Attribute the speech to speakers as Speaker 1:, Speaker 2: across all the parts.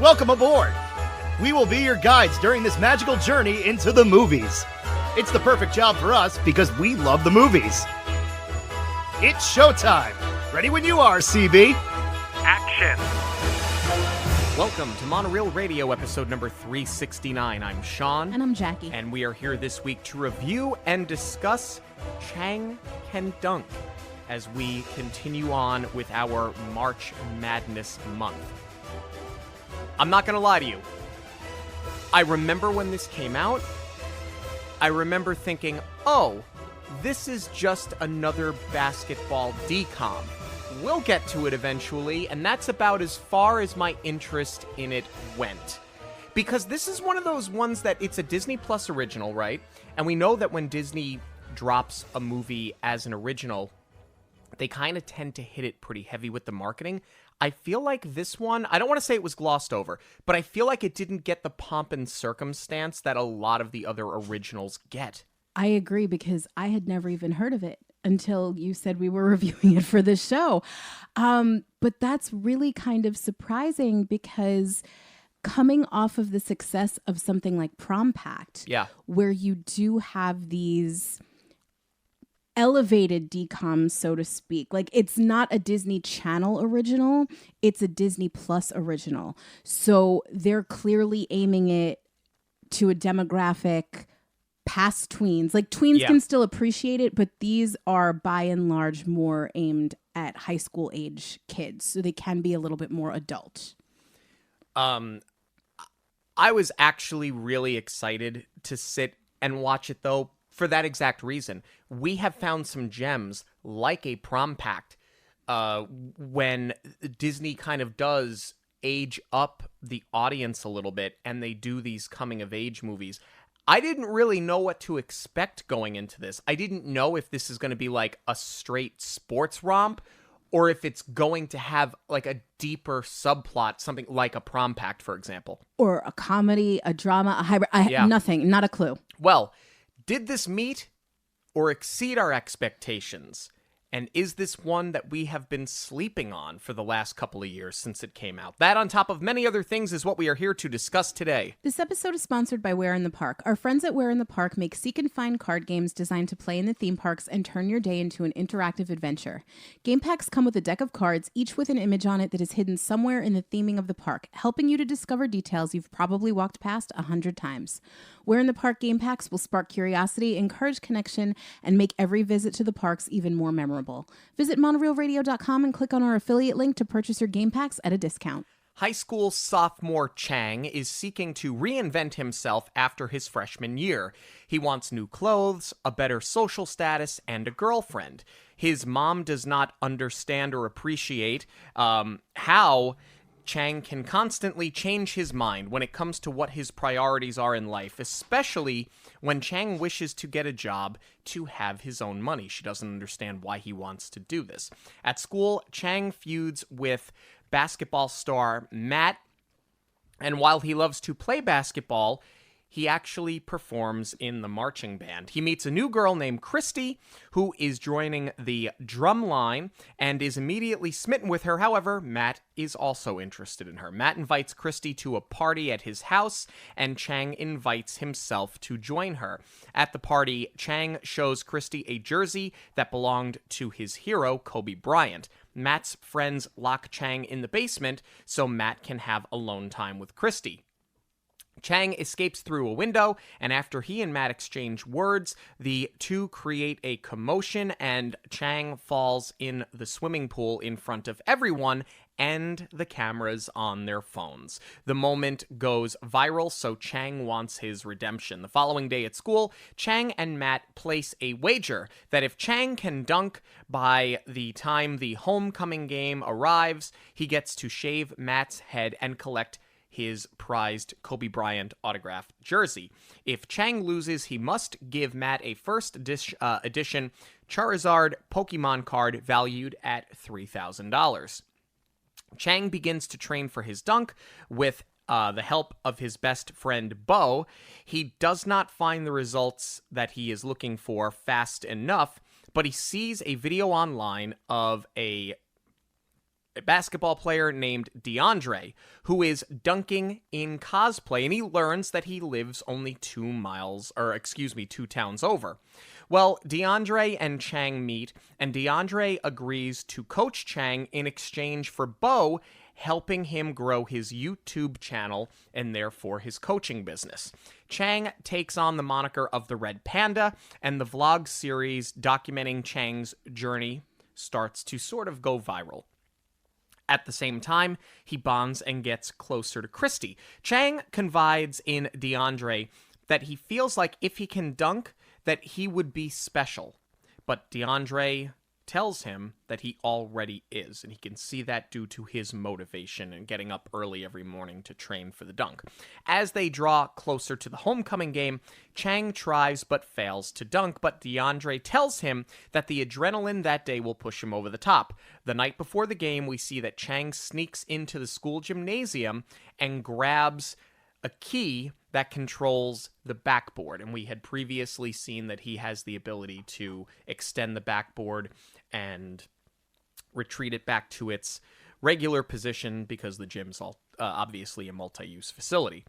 Speaker 1: Welcome aboard! We will be your guides during this magical journey into the movies. It's the perfect job for us because we love the movies. It's showtime! Ready when you are, CB!
Speaker 2: Action!
Speaker 3: Welcome to Monoreel Radio, episode number 369. I'm Sean.
Speaker 4: And I'm Jackie.
Speaker 3: And we are here this week to review and discuss Chang Can Dunk as we continue on with our March Madness month. I'm not going to lie to you. I remember when this came out, I remember thinking, oh, this is just another basketball DCOM. We'll get to it eventually, and that's about as far as my interest in it went. Because this is one of those ones that it's a Disney Plus original, right? And we know that when Disney drops a movie as an original, they kind of tend to hit it pretty heavy with the marketing. I feel like this one, I don't want to say it was glossed over, but I feel like it didn't get the pomp and circumstance that a lot of the other originals get.
Speaker 4: I agree, because I had never even heard of it until you said we were reviewing it for this show. But that's really kind of surprising, because coming off of the success of something like Prom Pact, where you do have these elevated DCOMs, so to speak. Like, it's not a Disney Channel original, it's a Disney Plus original. So they're clearly aiming it to a demographic past tweens. Like, tweens can still appreciate it, but these are by and large more aimed at high school age kids, so they can be a little bit more adult.
Speaker 3: I was actually really excited to sit and watch it, though, for that exact reason. We have found some gems like a Prom Pact when Disney kind of does age up the audience a little bit, and they do these coming of age movies. I didn't really know what to expect going into this. I didn't know if this is going to be like a straight sports romp, or if it's going to have like a deeper subplot, something like a Prom Pact, for example.
Speaker 4: Or a comedy, a drama, a hybrid. Nothing, not a clue.
Speaker 3: Well, did this meet or exceed our expectations? And is this one that we have been sleeping on for the last couple of years since it came out? That, on top of many other things, is what we are here to discuss today.
Speaker 4: This episode is sponsored by Where in the Park. Our friends at Where in the Park make seek and find card games designed to play in the theme parks and turn your day into an interactive adventure. Game packs come with a deck of cards, each with an image on it that is hidden somewhere in the theming of the park, helping you to discover details you've probably walked past 100 times. Where in the Park game packs will spark curiosity, encourage connection, and make every visit to the parks even more memorable. Visit monoreelradio.com and click on our affiliate link to purchase your game packs at a discount.
Speaker 3: High school sophomore Chang is seeking to reinvent himself after his freshman year. He wants new clothes, a better social status, and a girlfriend. His mom does not understand or appreciate how Chang can constantly change his mind when it comes to what his priorities are in life, especially when Chang wishes to get a job to have his own money. She doesn't understand why he wants to do this. At school, Chang feuds with basketball star Matt, and while he loves to play basketball, he actually performs in the marching band. He meets a new girl named Christy, who is joining the drum line and is immediately smitten with her. However, Matt is also interested in her. Matt invites Christy to a party at his house, and Chang invites himself to join her. At the party, Chang shows Christy a jersey that belonged to his hero, Kobe Bryant. Matt's friends lock Chang in the basement so Matt can have alone time with Christy. Chang escapes through a window, and after he and Matt exchange words, the two create a commotion, and Chang falls in the swimming pool in front of everyone and the cameras on their phones. The moment goes viral, so Chang wants his redemption. The following day at school, Chang and Matt place a wager that if Chang can dunk by the time the homecoming game arrives, he gets to shave Matt's head and collect his prized Kobe Bryant autographed jersey. If Chang loses, he must give Matt a first edition Charizard Pokemon card valued at $3,000. Chang begins to train for his dunk with the help of his best friend Bo. He does not find the results that he is looking for fast enough, but he sees a video online of a a basketball player named DeAndre, who is dunking in cosplay, and he learns that he lives only 2 towns over. Well, DeAndre and Chang meet, and DeAndre agrees to coach Chang in exchange for Bo helping him grow his YouTube channel and therefore his coaching business. Chang takes on the moniker of the Red Panda, and the vlog series documenting Chang's journey starts to sort of go viral. At the same time, he bonds and gets closer to Christy. Chang confides in DeAndre that he feels like if he can dunk, that he would be special. But DeAndre tells him that he already is, and he can see that due to his motivation and getting up early every morning to train for the dunk. As they draw closer to the homecoming game, Chang tries but fails to dunk, but DeAndre tells him that the adrenaline that day will push him over the top. The night before the game, we see that Chang sneaks into the school gymnasium and grabs a key that controls the backboard, and we had previously seen that he has the ability to extend the backboard and retreat it back to its regular position because the gym's obviously a multi-use facility.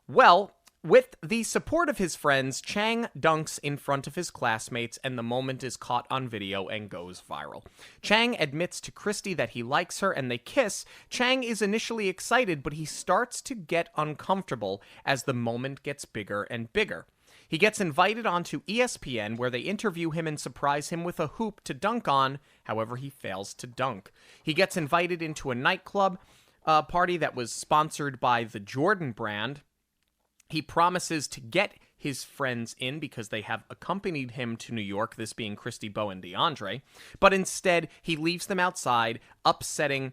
Speaker 3: Well, with the support of his friends, Chang dunks in front of his classmates, and the moment is caught on video and goes viral. Chang admits to Christy that he likes her, and they kiss. Chang is initially excited, but he starts to get uncomfortable as the moment gets bigger and bigger. He gets invited onto ESPN, where they interview him and surprise him with a hoop to dunk on. However, he fails to dunk. He gets invited into a nightclub party that was sponsored by the Jordan brand. He promises to get his friends in because they have accompanied him to New York, this being Christy, Bo, and DeAndre. But instead, he leaves them outside, upsetting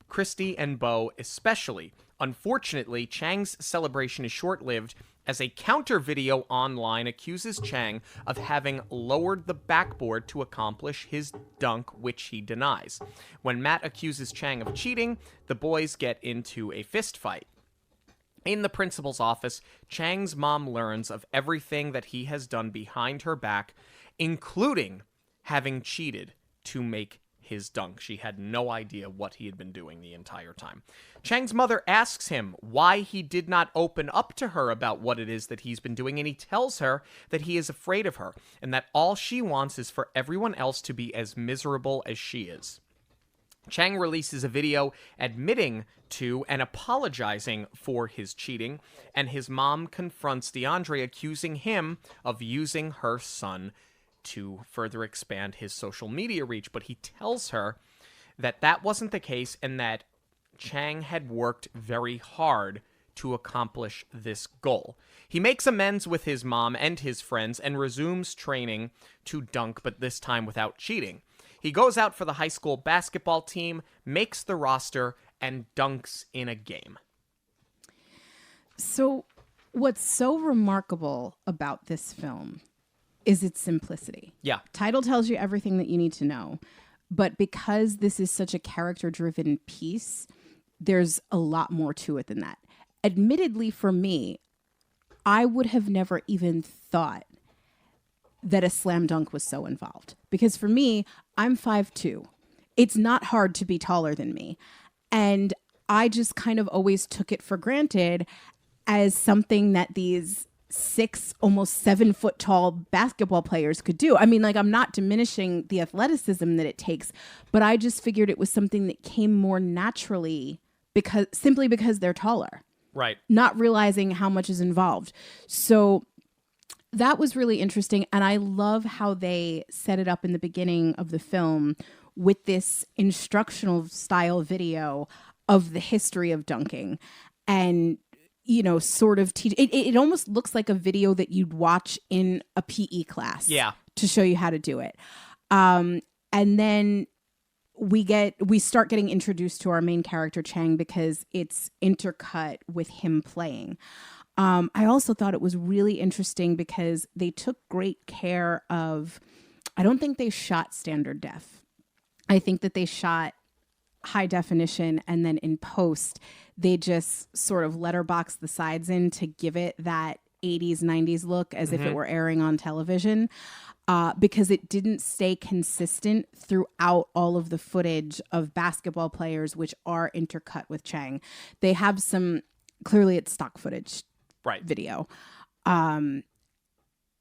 Speaker 3: Christy and Bo especially. Unfortunately, Chang's celebration is short-lived, as a counter video online accuses Chang of having lowered the backboard to accomplish his dunk, which he denies. When Matt accuses Chang of cheating, the boys get into a fist fight. In the principal's office, Chang's mom learns of everything that he has done behind her back, including having cheated to make his dunk. She had no idea what he had been doing the entire time. Chang's mother asks him why he did not open up to her about what it is that he's been doing, and he tells her that he is afraid of her, and that all she wants is for everyone else to be as miserable as she is. Chang releases a video admitting to and apologizing for his cheating, and his mom confronts DeAndre, accusing him of using her son to further expand his social media reach. But he tells her that that wasn't the case and that Chang had worked very hard to accomplish this goal. He makes amends with his mom and his friends and resumes training to dunk, but this time without cheating. He goes out for the high school basketball team, makes the roster, and dunks in a game.
Speaker 4: So what's so remarkable about this film is its simplicity.
Speaker 3: Yeah.
Speaker 4: Title tells you everything that you need to know. But because this is such a character-driven piece, there's a lot more to it than that. Admittedly, for me, I would have never even thought that a slam dunk was so involved. Because for me, I'm 5'2". It's not hard to be taller than me. And I just kind of always took it for granted as something that these 6, almost 7 foot tall basketball players could do. I mean, like, I'm not diminishing the athleticism that it takes, but I just figured it was something that came more naturally simply because they're taller.
Speaker 3: Right.
Speaker 4: Not realizing how much is involved. So that was really interesting. And I love how they set it up in the beginning of the film with this instructional style video of the history of dunking and, you know, sort of teach. It almost looks like a video that you'd watch in a PE class.
Speaker 3: Yeah.
Speaker 4: To show you how to do it. And then we start getting introduced to our main character, Chang, because it's intercut with him playing. I also thought it was really interesting because they took great care of, I don't think they shot standard def. I think that they shot high definition, and then in post, they just sort of letterbox the sides in to give it that 80s, 90s look as if it were airing on television. Because it didn't stay consistent throughout all of the footage of basketball players, which are intercut with Chang. They have some, clearly it's stock footage video. And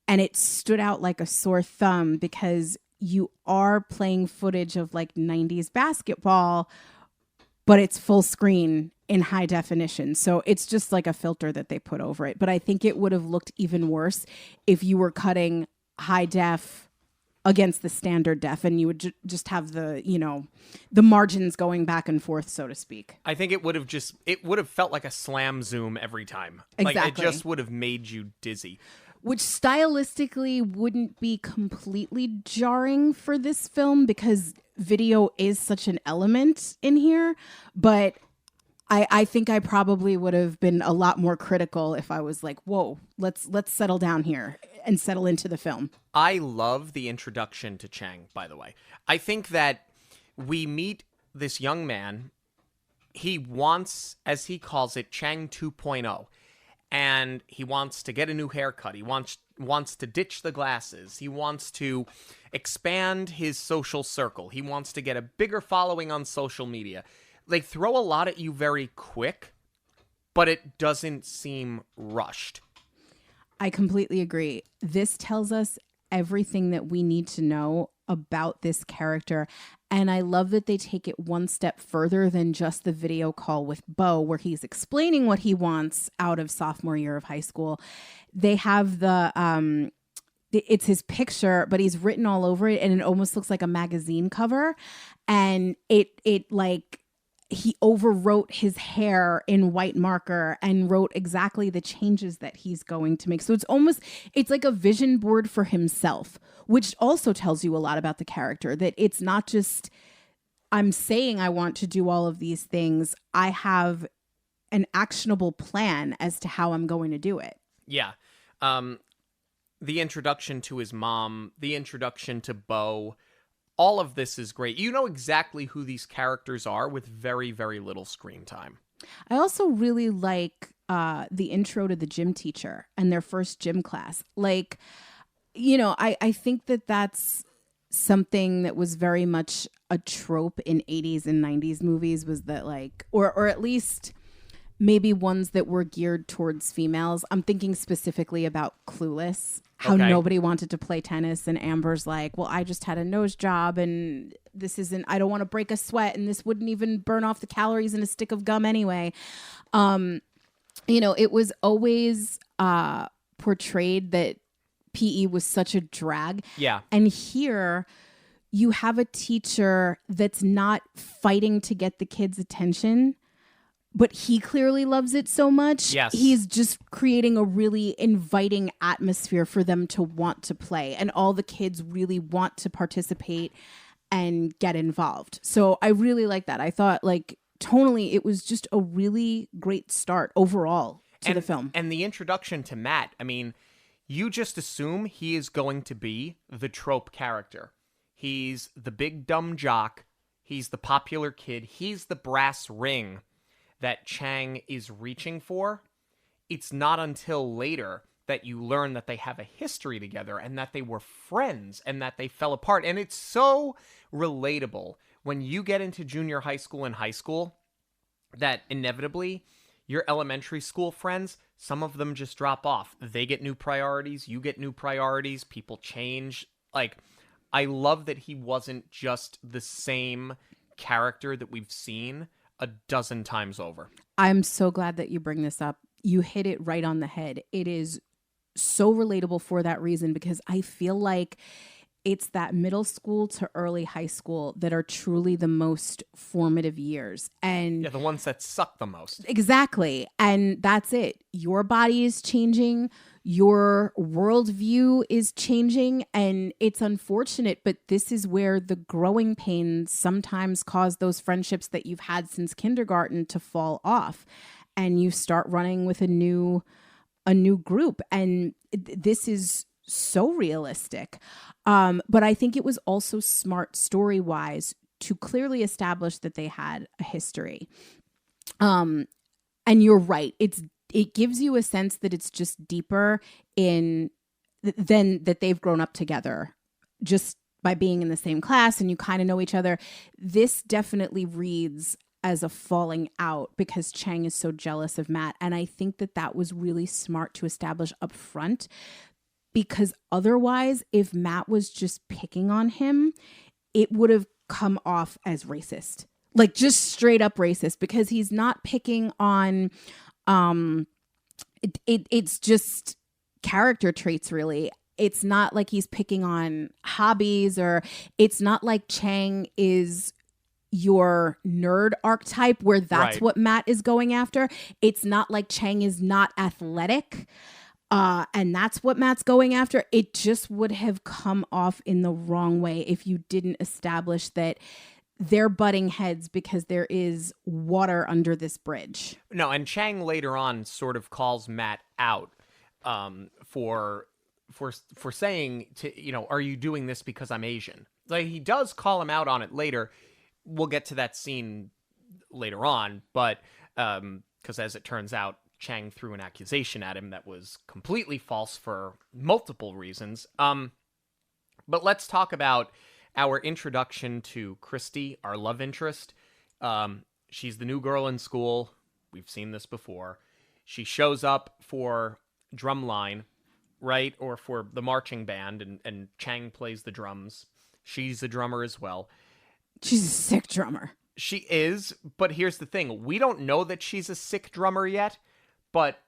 Speaker 4: it stood out like a sore thumb because you are playing footage of like 90s basketball, but it's full screen in high definition. So it's just like a filter that they put over it. But I think it would have looked even worse if you were cutting high def against the standard def and you would just have the, you know, the margins going back and forth, so to speak.
Speaker 3: I think it would have felt like a slam zoom every time.
Speaker 4: Exactly.
Speaker 3: Like it just would have made you dizzy.
Speaker 4: Which stylistically wouldn't be completely jarring for this film because video is such an element in here, but I think I probably would have been a lot more critical if I was like, whoa, let's settle down here and settle into the film.
Speaker 3: I love the introduction to Chang, by the way. I think that we meet this young man. He wants, as he calls it, Chang 2.0. And he wants to get a new haircut. He wants to ditch the glasses. He wants to expand his social circle. He wants to get a bigger following on social media. They throw a lot at you very quick, but it doesn't seem rushed.
Speaker 4: I completely agree. This tells us everything that we need to know about this character. And I love that they take it one step further than just the video call with Bo, where he's explaining what he wants out of sophomore year of high school. They have it's his picture, but he's written all over it, and it almost looks like a magazine cover. And it like, he overwrote his hair in white marker and wrote exactly the changes that he's going to make. So it's like a vision board for himself, which also tells you a lot about the character, that it's not just, I'm saying I want to do all of these things. I have an actionable plan as to how I'm going to do it.
Speaker 3: Yeah. The introduction to his mom, the introduction to Bo, all of this is great. You know exactly who these characters are with very, very little screen time.
Speaker 4: I also really like the intro to the gym teacher and their first gym class. Like, you know, I think that that's something that was very much a trope in 80s and 90s movies, was that like, or at least maybe ones that were geared towards females. I'm thinking specifically about Clueless. How nobody wanted to play tennis, and Amber's like, well, I just had a nose job and I don't want to break a sweat, and this wouldn't even burn off the calories in a stick of gum anyway. You know, it was always portrayed that PE was such a drag.
Speaker 3: Yeah.
Speaker 4: And here you have a teacher that's not fighting to get the kids' attention, but he clearly loves it so much.
Speaker 3: Yes.
Speaker 4: He's just creating a really inviting atmosphere for them to want to play. And all the kids really want to participate and get involved. So I really like that. I thought, like, tonally, it was just a really great start overall to the film.
Speaker 3: And the introduction to Matt, I mean, you just assume he is going to be the trope character. He's the big dumb jock. He's the popular kid. He's the brass ring that Chang is reaching for. It's not until later that you learn that they have a history together and that they were friends and that they fell apart. And it's so relatable when you get into junior high school and high school that inevitably your elementary school friends, some of them just drop off. They get new priorities. You get new priorities. People change. Like, I love that he wasn't just the same character that we've seen a dozen times over.
Speaker 4: I'm so glad that you bring this up. You hit it right on the head. It is so relatable for that reason, because I feel like it's that middle school to early high school that are truly the most formative years. And
Speaker 3: yeah, the ones that suck the most.
Speaker 4: Exactly. And that's it. Your body is changing. Your worldview is changing. And it's unfortunate, but this is where the growing pains sometimes cause those friendships that you've had since kindergarten to fall off. And you start running with a new group. And this is so realistic. But I think it was also smart story-wise to clearly establish that they had a history. And you're right. It's it gives you a sense that it's just deeper in than that they've grown up together just by being in the same class and you kind of know each other. This definitely reads as a falling out because Chang is so jealous of Matt. And I think that that was really smart to establish up front, because otherwise, if Matt was just picking on him, it would have come off as racist, like just straight up racist, because he's not picking on, it's just character traits, really. It's not like he's picking on hobbies, or it's not like Chang is your nerd archetype where that's
Speaker 3: Right.
Speaker 4: what Matt is going after. It's not like Chang is not athletic, and that's what Matt's going after. It just would have come off in the wrong way if you didn't establish that they're butting heads because there is water under this bridge.
Speaker 3: No, and Chang later on sort of calls Matt out for saying to, you know, are you doing this because I'm Asian? Like, he does call him out on it later. We'll get to that scene later on, but because as it turns out, Chang threw an accusation at him that was completely false for multiple reasons. But let's talk about our introduction to Christy, our love interest. She's the new girl in school. We've seen this before. She shows up for drumline, right? Or for the marching band, and Chang plays the drums. She's a drummer as well.
Speaker 4: She's a sick drummer.
Speaker 3: She is, but here's the thing. We don't know that she's a sick drummer yet, but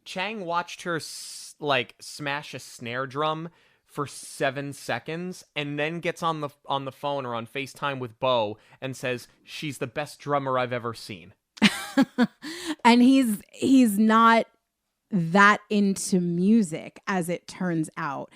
Speaker 3: Chang watched her smash a snare drum for 7 seconds and then gets on the phone or on FaceTime with Bo and says she's the best drummer I've ever seen.
Speaker 4: And he's not that into music, as it turns out.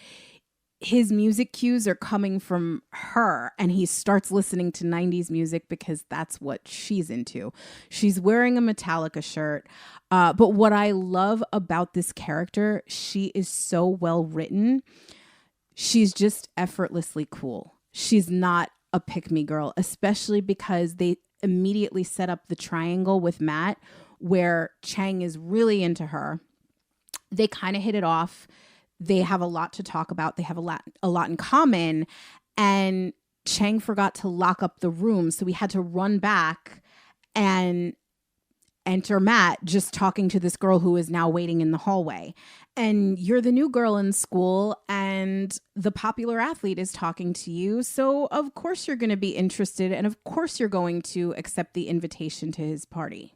Speaker 4: His music cues are coming from her, and he starts listening to 90s music because that's what she's into. She's wearing a Metallica shirt. But what I love about this character, she is so well written. She's just effortlessly cool. She's not a pick-me girl, especially because they immediately set up the triangle with Matt where Chang is really into her. They kind of hit it off. They have a lot to talk about. They have a lot in common. And Chang forgot to lock up the room, so we had to run back and enter Matt just talking to this girl who is now waiting in the hallway. And you're the new girl in school, and the popular athlete is talking to you. So of course you're going to be interested, and of course you're going to accept the invitation to his party.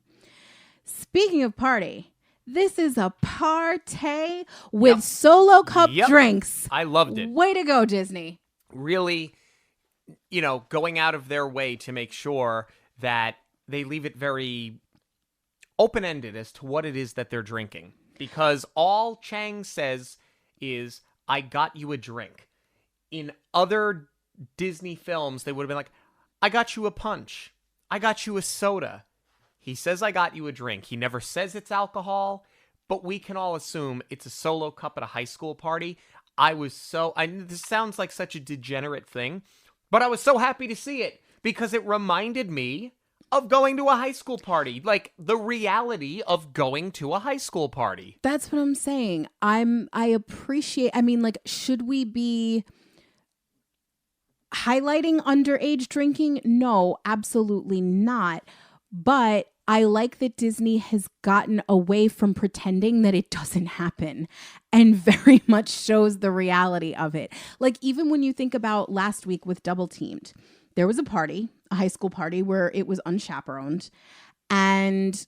Speaker 4: Speaking of party, this is a party with solo cup drinks.
Speaker 3: I loved it.
Speaker 4: Way to go, Disney.
Speaker 3: Really, you know, going out of their way to make sure that they leave it very open-ended as to what it is that they're drinking. Because all Chang says is, I got you a drink. In other Disney films, they would have been like, I got you a punch. I got you a soda. He says, I got you a drink. He never says it's alcohol, but we can all assume it's a solo cup at a high school party. This sounds like such a degenerate thing, but I was so happy to see it because it reminded me of going to a high school party, like the reality of going to a high school party.
Speaker 4: That's what I'm saying. Should we be highlighting underage drinking? No, absolutely not. But I like that Disney has gotten away from pretending that it doesn't happen and very much shows the reality of it. Like, even when you think about last week with Double Teamed, there was a high school party where it was unchaperoned, and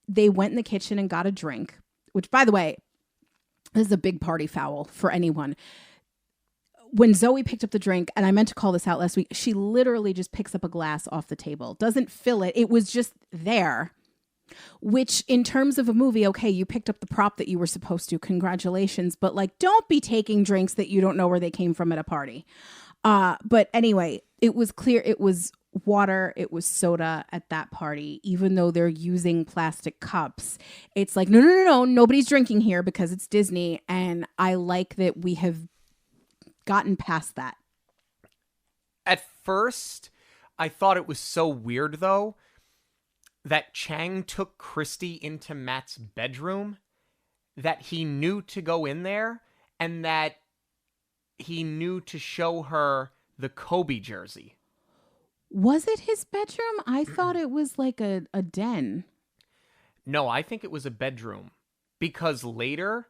Speaker 4: they went in the kitchen and got a drink, which, by the way, this is a big party foul for anyone. When Zoe picked up the drink, and I meant to call this out last week, she literally just picks up a glass off the table, doesn't fill it. It was just there, which in terms of a movie, okay, you picked up the prop that you were supposed to. Congratulations. But like, don't be taking drinks that you don't know where they came from at a party. But anyway, it was clear it was water, it was soda at that party, even though they're using plastic cups. It's like, no, nobody's drinking here because it's Disney. And I like that we have gotten past that.
Speaker 3: At first, I thought it was so weird, though, that Chang took Christy into Matt's bedroom, that he knew to go in there, and that he knew to show her the Kobe jersey.
Speaker 4: Was it his bedroom? I thought it was like a den.
Speaker 3: No, I think it was a bedroom. Because later,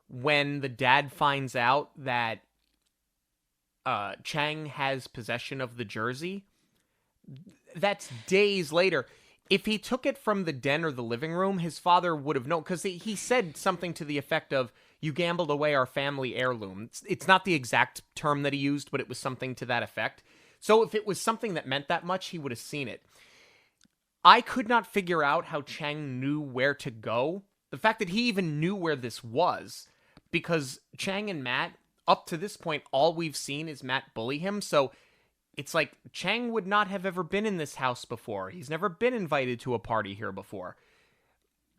Speaker 3: when the dad finds out that Chang has possession of the jersey, that's days later. If he took it from the den or the living room, his father would have known, because he said something to the effect of, "You gambled away our family heirloom." It's not the exact term that he used, but it was something to that effect. So if it was something that meant that much, he would have seen it. I could not figure out how Chang knew where to go. The fact that he even knew where this was, because Chang and Matt, up to this point, all we've seen is Matt bully him. So it's like Chang would not have ever been in this house before. He's never been invited to a party here before.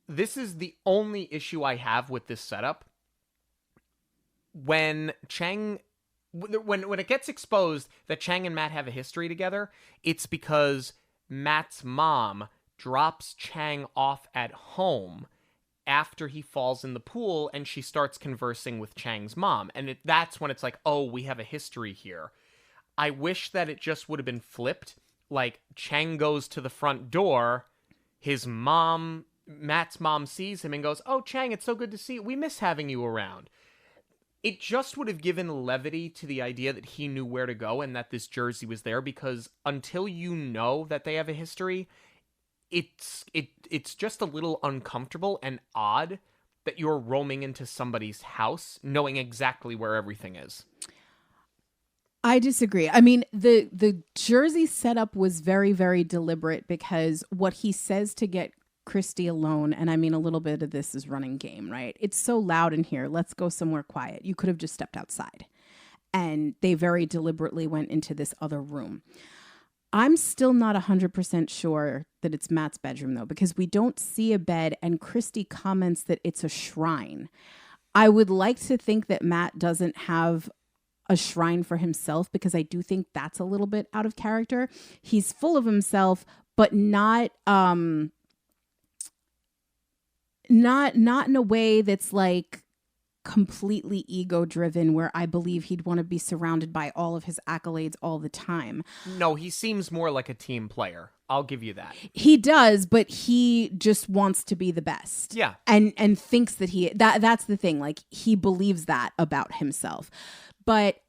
Speaker 3: This is the only issue I have with this setup. When it gets exposed that Chang and Matt have a history together, it's because Matt's mom drops Chang off at home after he falls in the pool, and she starts conversing with Chang's mom. And that's when it's like, oh, we have a history here. I wish that it just would have been flipped. Like, Chang goes to the front door, Matt's mom sees him and goes, "Oh, Chang, it's so good to see you. We miss having you around." It just would have given levity to the idea that he knew where to go and that this jersey was there, because until you know that they have a history, it's just a little uncomfortable and odd that you're roaming into somebody's house knowing exactly where everything is.
Speaker 4: I disagree. I mean, the jersey setup was very, very deliberate, because what he says to get Christy alone, and I mean, a little bit of this is running game, right? It's so loud in here. Let's go somewhere quiet. You could have just stepped outside. And they very deliberately went into this other room. I'm still not 100% sure that it's Matt's bedroom, though, because we don't see a bed, and Christy comments that it's a shrine. I would like to think that Matt doesn't have a shrine for himself, because I do think that's a little bit out of character. He's full of himself, but not in a way that's like completely ego driven, where I believe he'd want to be surrounded by all of his accolades all the time.
Speaker 3: No, he seems more like a team player. I'll give you that.
Speaker 4: He does, but he just wants to be the best.
Speaker 3: Yeah.
Speaker 4: And thinks that that's the thing. Like, he believes that about himself. But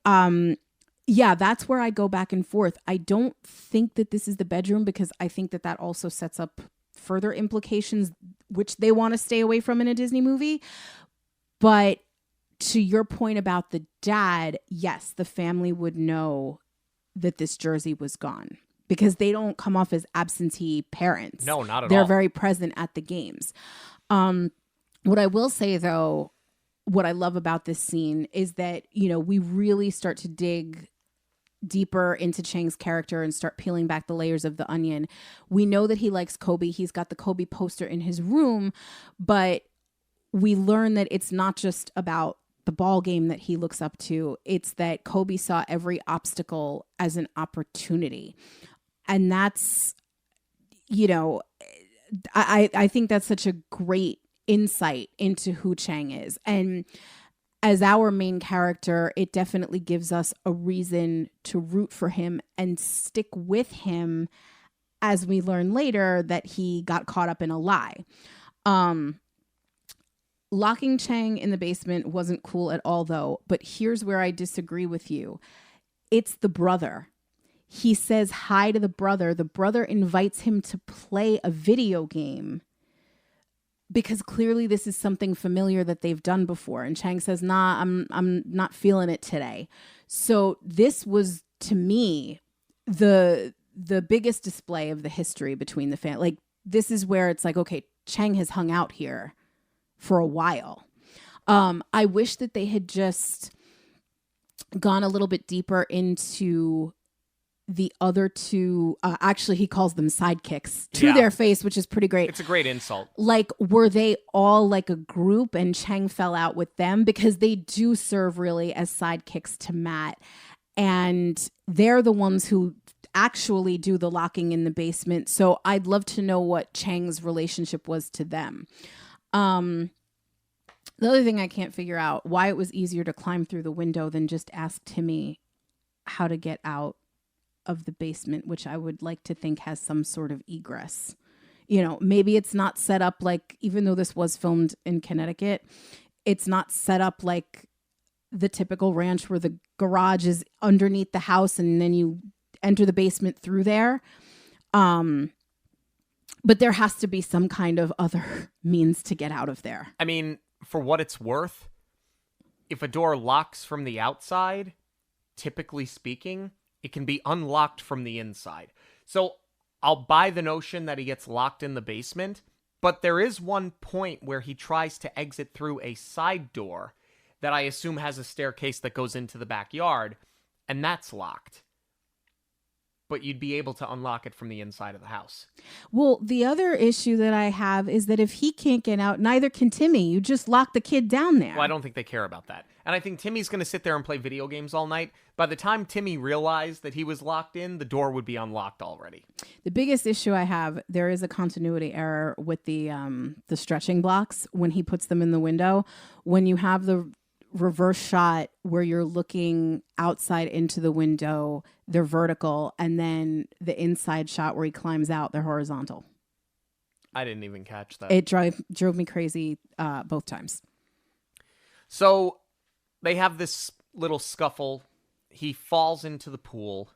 Speaker 4: yeah, that's where I go back and forth. I don't think that this is the bedroom, because I think that also sets up further implications which they want to stay away from in a Disney movie. But to your point about the dad, yes, the family would know that this jersey was gone, because they don't come off as absentee parents.
Speaker 3: No, not at all.
Speaker 4: They're very present at the games. What I will say, though, what I love about this scene is that, we really start to dig deeper into Chang's character and start peeling back the layers of the onion. We know that he likes Kobe. He's got the Kobe poster in his room, but we learn that it's not just about the ball game that he looks up to. It's that Kobe saw every obstacle as an opportunity. And that's, I think that's such a great insight into who Chang is. And as our main character, it definitely gives us a reason to root for him and stick with him, as we learn later that he got caught up in a lie. Locking Chang in the basement wasn't cool at all, though. But here's where I disagree with you. It's the brother. He says hi to the brother. The brother invites him to play a video game, because clearly this is something familiar that they've done before. And Chang says, "Nah, I'm not feeling it today." So this was, to me, the biggest display of the history between the family. Like, this is where it's like, okay, Chang has hung out here for a while. I wish that they had just gone a little bit deeper into the other two. Actually, he calls them sidekicks to their face, which is pretty great.
Speaker 3: It's a great insult.
Speaker 4: Like, were they all like a group and Chang fell out with them? Because they do serve really as sidekicks to Matt. And they're the ones who actually do the locking in the basement. So I'd love to know what Chang's relationship was to them. The other thing I can't figure out, why it was easier to climb through the window than just ask Timmy how to get out of the basement, which I would like to think has some sort of egress. You know, maybe it's not set up like, even though this was filmed in Connecticut, it's not set up like the typical ranch where the garage is underneath the house and then you enter the basement through there. But there has to be some kind of other means to get out of there.
Speaker 3: I mean, for what it's worth, if a door locks from the outside, typically speaking, it can be unlocked from the inside. So I'll buy the notion that he gets locked in the basement, but there is one point where he tries to exit through a side door that I assume has a staircase that goes into the backyard, and that's locked. But you'd be able to unlock it from the inside of the house.
Speaker 4: Well, the other issue that I have is that if he can't get out, neither can Timmy. You just lock the kid down there.
Speaker 3: Well, I don't think they care about that. And I think Timmy's going to sit there and play video games all night. By the time Timmy realized that he was locked in, the door would be unlocked already.
Speaker 4: The biggest issue I have, there is a continuity error with the stretching blocks when he puts them in the window. When you have the reverse shot where you're looking outside into the window, they're vertical, and then the inside shot where he climbs out, they're horizontal.
Speaker 3: I didn't even catch that.
Speaker 4: It drove me crazy both times.
Speaker 3: So they have this little scuffle. He falls into the pool.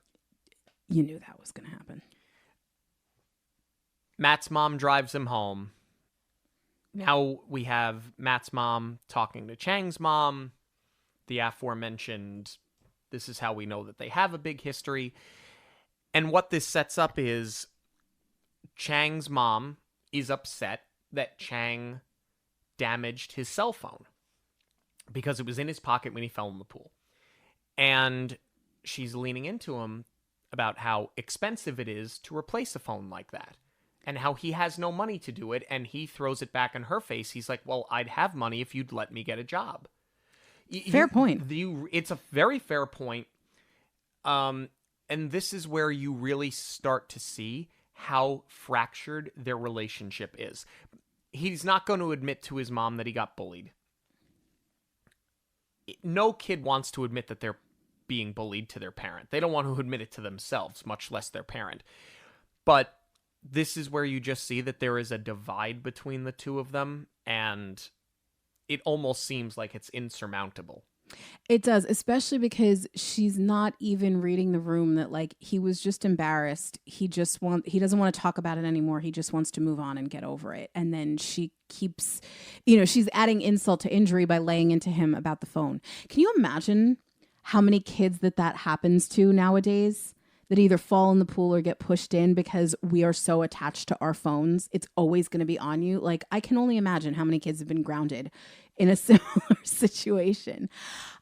Speaker 4: You knew that was going to happen.
Speaker 3: Matt's mom drives him home. Now we have Matt's mom talking to Chang's mom. The aforementioned, this is how we know that they have a big history. And what this sets up is Chang's mom is upset that Chang damaged his cell phone because it was in his pocket when he fell in the pool. And she's leaning into him about how expensive it is to replace a phone like that. And how he has no money to do it, and he throws it back in her face. He's like, well, I'd have money if you'd let me get a job.
Speaker 4: Fair point.
Speaker 3: It's a very fair point. And this is where you really start to see how fractured their relationship is. He's not going to admit to his mom that he got bullied. No kid wants to admit that they're being bullied to their parent. They don't want to admit it to themselves, much less their parent. But this is where you just see that there is a divide between the two of them, and it almost seems like it's insurmountable.
Speaker 4: It does, especially because she's not even reading the room that, like, he was just embarrassed. He doesn't want to talk about it anymore. He just wants to move on and get over it. And then she keeps, she's adding insult to injury by laying into him about the phone. Can you imagine how many kids that happens to nowadays? That either fall in the pool or get pushed in because we are so attached to our phones. It's always going to be on you. Like, I can only imagine how many kids have been grounded in a similar situation.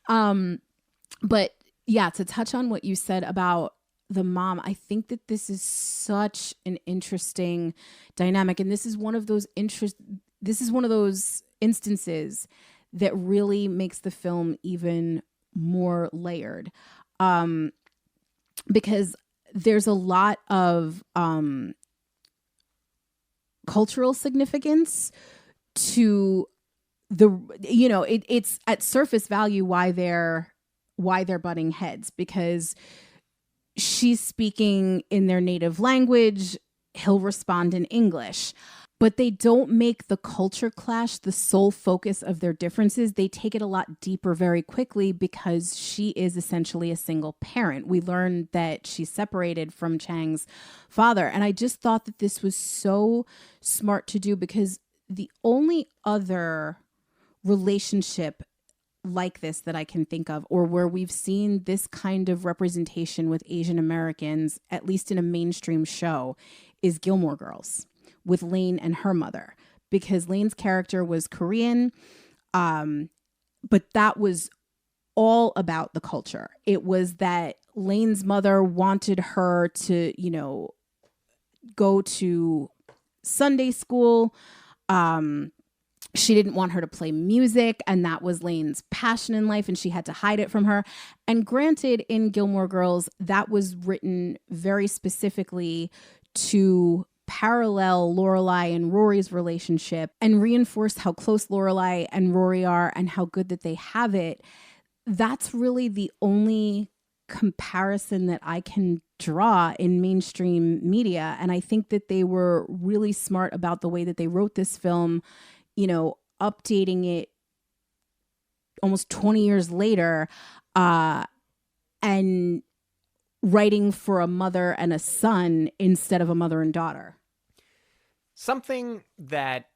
Speaker 4: But yeah, to touch on what you said about the mom, I think that this is such an interesting dynamic. And this is one of those instances that really makes the film even more layered. Because there's a lot of cultural significance to it's at surface value why they're butting heads, because she's speaking in their native language, he'll respond in English. But they don't make the culture clash the sole focus of their differences. They take it a lot deeper very quickly because she is essentially a single parent. We learn that she's separated from Chang's father. And I just thought that this was so smart to do, because the only other relationship like this that I can think of, or where we've seen this kind of representation with Asian Americans, at least in a mainstream show, is Gilmore Girls, with Lane and her mother, because Lane's character was Korean, but that was all about the culture. It was that Lane's mother wanted her to, go to Sunday school, she didn't want her to play music, and that was Lane's passion in life, and she had to hide it from her. And granted, in Gilmore Girls, that was written very specifically to parallel Lorelai and Rory's relationship and reinforce how close Lorelai and Rory are and how good that they have it. That's really the only comparison that I can draw in mainstream media. And I think that they were really smart about the way that they wrote this film, updating it almost 20 years later, and writing for a mother and a son instead of a mother and daughter.
Speaker 3: Something that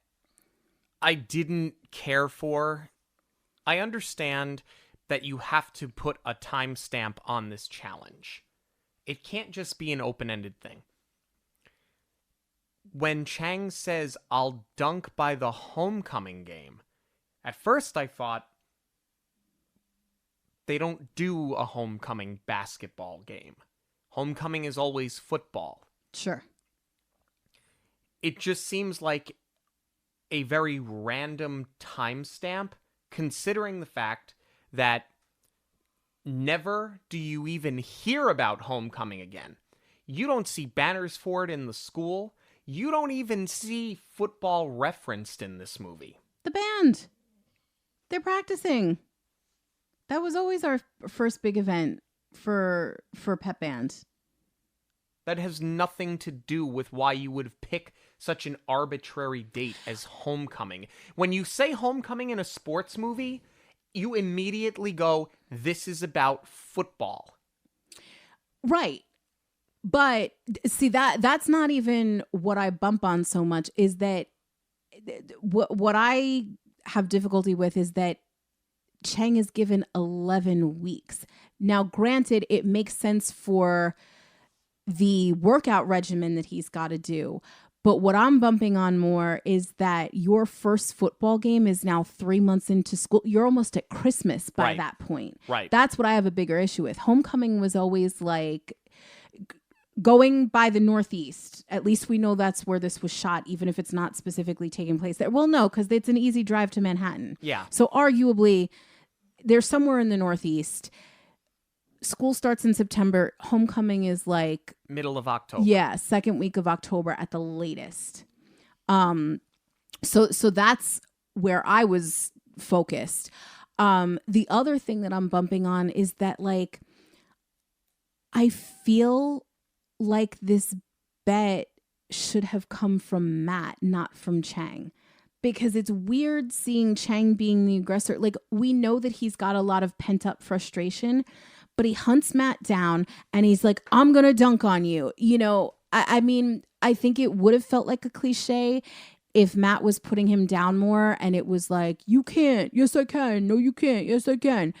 Speaker 3: I didn't care for, I understand that you have to put a timestamp on this challenge. It can't just be an open-ended thing. When Chang says, "I'll dunk by the homecoming game," at first I thought, they don't do a homecoming basketball game. Homecoming is always football.
Speaker 4: Sure.
Speaker 3: It just seems like a very random timestamp, considering the fact that never do you even hear about homecoming again. You don't see banners for it in the school. You don't even see football referenced in this movie.
Speaker 4: The band. They're practicing. That was always our first big event for pep band.
Speaker 3: That has nothing to do with why you would pick such an arbitrary date as homecoming. When you say homecoming in a sports movie, you immediately go, this is about football.
Speaker 4: Right. But see, that's not even what I bump on so much, is that what I have difficulty with is that Chang is given 11 weeks. Now, granted, it makes sense for the workout regimen that he's got to do. But what I'm bumping on more is that your first football game is now 3 months into school. You're almost at Christmas by that point.
Speaker 3: Right.
Speaker 4: That's what I have a bigger issue with. Homecoming was always like going by the Northeast. At least we know that's where this was shot, even if it's not specifically taking place there. Well, no, because it's an easy drive to Manhattan.
Speaker 3: Yeah.
Speaker 4: So arguably, they're somewhere in the Northeast. School starts in September. Homecoming is like
Speaker 3: middle of October.
Speaker 4: Yeah, second week of October at the latest. So that's where I was focused. The other thing that I'm bumping on is that, like, I feel like this bet should have come from Matt, not from Chang. Because it's weird seeing Chang being the aggressor. Like, we know that he's got a lot of pent-up frustration, but he hunts Matt down and he's like, I'm going to dunk on you. I mean, I think it would have felt like a cliche if Matt was putting him down more and it was like, you can't. Yes, I can. No, you can't. Yes, I can.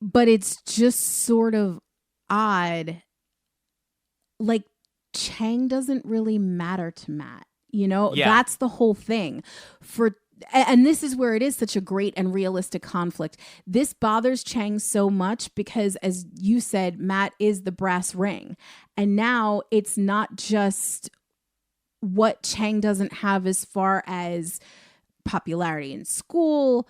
Speaker 4: But it's just sort of odd. Like, Chang doesn't really matter to Matt. Yeah. That's the whole thing. And this is where it is such a great and realistic conflict. This bothers Chang so much because, as you said, Matt is the brass ring. And now it's not just what Chang doesn't have as far as popularity in school,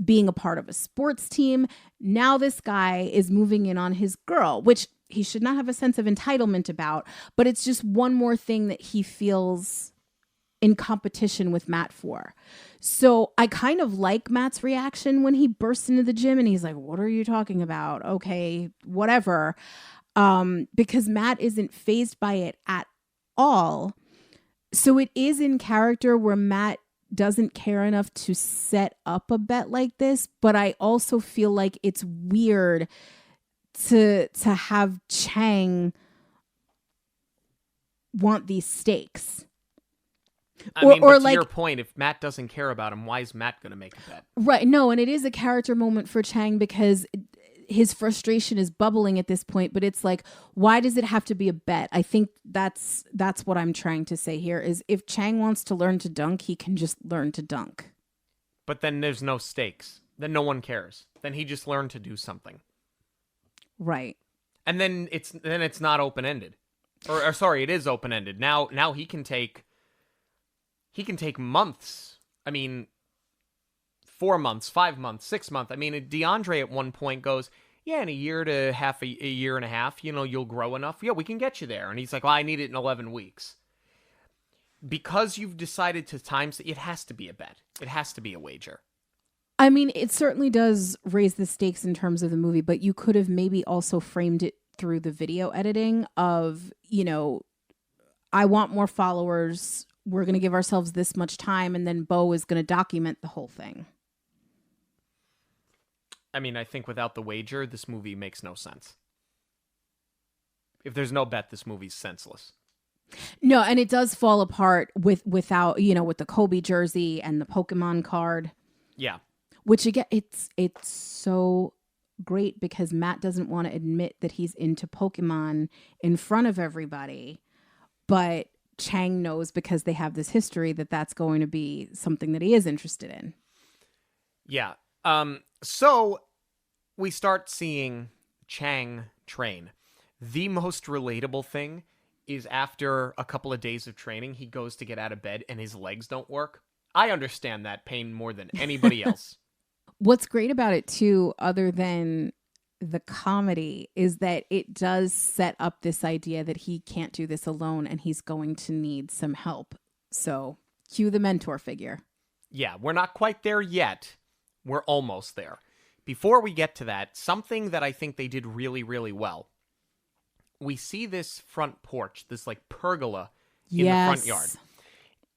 Speaker 4: being a part of a sports team. Now this guy is moving in on his girl, which he should not have a sense of entitlement about, but it's just one more thing that he feels in competition with Matt for. So I kind of like Matt's reaction when he bursts into the gym and he's like, what are you talking about? Okay, whatever. Because Matt isn't fazed by it at all. So it is in character where Matt doesn't care enough to set up a bet like this, but I also feel like it's weird to have Chang want these stakes.
Speaker 3: To your point, if Matt doesn't care about him, why is Matt going to make a bet? Right.
Speaker 4: No, and it is a character moment for Chang because his frustration is bubbling at this point, but it's like, why does it have to be a bet? I think that's what I'm trying to say here is if Chang wants to learn to dunk, he can just learn to dunk.
Speaker 3: But then there's no stakes. Then no one cares. Then he just learned to do something.
Speaker 4: Right.
Speaker 3: And then it's not open-ended. Or sorry, it is open-ended. Now he can take he can take months. I mean, 4 months, 5 months, 6 months. I mean, DeAndre at one point goes, yeah, in a year to a year and a half, you'll grow enough. Yeah, we can get you there. And he's like, well, I need it in 11 weeks. Because you've decided to it has to be a bet. It has to be a wager.
Speaker 4: I mean, it certainly does raise the stakes in terms of the movie, but you could have maybe also framed it through the video editing of, I want more followers. We're going to give ourselves this much time, and then Bo is going to document the whole thing.
Speaker 3: I mean, I think without the wager, this movie makes no sense. If there's no bet, this movie's senseless.
Speaker 4: No, and it does fall apart without, with the Kobe jersey and the Pokemon card.
Speaker 3: Yeah.
Speaker 4: Which again, it's so great because Matt doesn't want to admit that he's into Pokemon in front of everybody, but Chang knows because they have this history that that's going to be something that he is interested in.
Speaker 3: Yeah. So we start seeing Chang train. The most relatable thing is after a couple of days of training, he goes to get out of bed and his legs don't work. I understand that pain more than anybody else.
Speaker 4: What's great about it too, other than the comedy, is that it does set up this idea that he can't do this alone and he's going to need some help. So cue the mentor figure.
Speaker 3: Yeah, we're not quite there yet. We're almost there. Before we get to that, something that I think they did really, really well. We see this front porch, this like pergola in the front yard.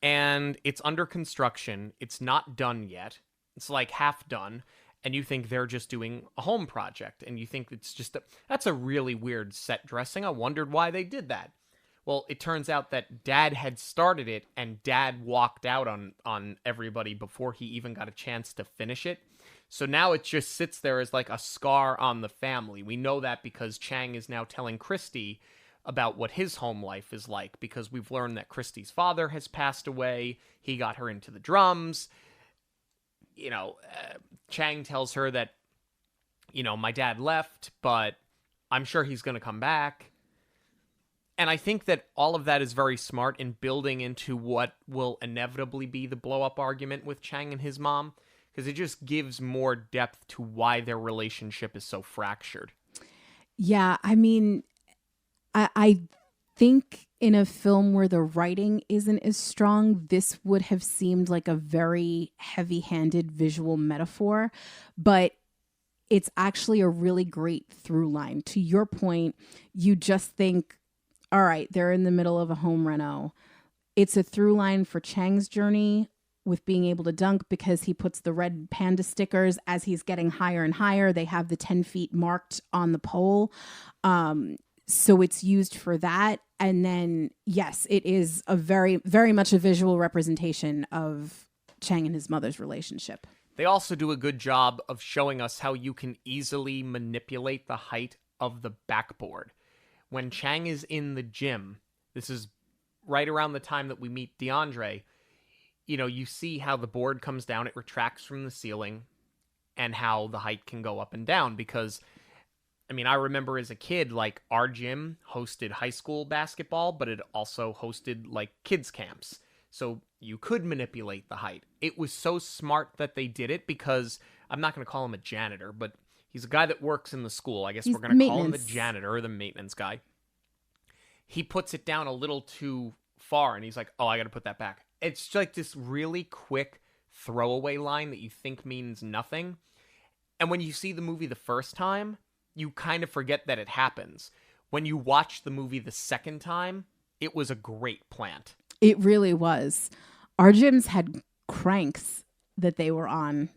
Speaker 3: And it's under construction. It's not done yet. It's like half done. And you think they're just doing a home project. And you think it's just that's a really weird set dressing. I wondered why they did that. Well, it turns out that Dad had started it and Dad walked out on everybody before he even got a chance to finish it. So now it just sits there as like a scar on the family. We know that because Chang is now telling Christy about what his home life is like, because we've learned that Christy's father has passed away. He got her into the drums. Chang tells her that, my dad left, but I'm sure he's going to come back. And I think that all of that is very smart in building into what will inevitably be the blow-up argument with Chang and his mom, because it just gives more depth to why their relationship is so fractured.
Speaker 4: Yeah, I mean, I think in a film where the writing isn't as strong, this would have seemed like a very heavy-handed visual metaphor, but it's actually a really great through line. To your point, you just think, all right, they're in the middle of a home reno. It's a through line for Chang's journey with being able to dunk because he puts the red panda stickers as he's getting higher and higher. They have the 10 feet marked on the pole. So it's used for that. And then, yes, it is a very, very much a visual representation of Chang and his mother's relationship.
Speaker 3: They also do a good job of showing us how you can easily manipulate the height of the backboard. When Chang is in the gym, this is right around the time that we meet DeAndre, you see how the board comes down, it retracts from the ceiling, and how the height can go up and down. Because, I remember as a kid, like, our gym hosted high school basketball, but it also hosted, like, kids camps. So you could manipulate the height. It was so smart that they did it because, I'm not going to call him a janitor, but he's a guy that works in the school. I guess we're going to call him the janitor or the maintenance guy. He puts it down a little too far, and he's like, oh, I got to put that back. It's like this really quick throwaway line that you think means nothing. And when you see the movie the first time, you kind of forget that it happens. When you watch the movie the second time, it was a great plant.
Speaker 4: It really was. Our gyms had cranks that they were on.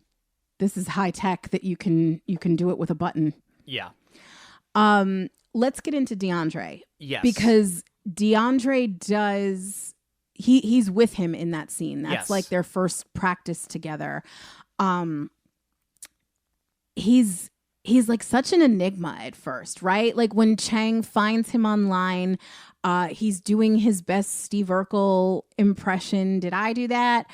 Speaker 4: This is high tech that you can do it with a button.
Speaker 3: Yeah.
Speaker 4: Let's get into DeAndre.
Speaker 3: Yes. Because
Speaker 4: DeAndre does... He's with him in that scene. That's like their first practice together. He's like such an enigma at first, right? Like when Chang finds him online, he's doing his best Steve Urkel impression. Did I do that?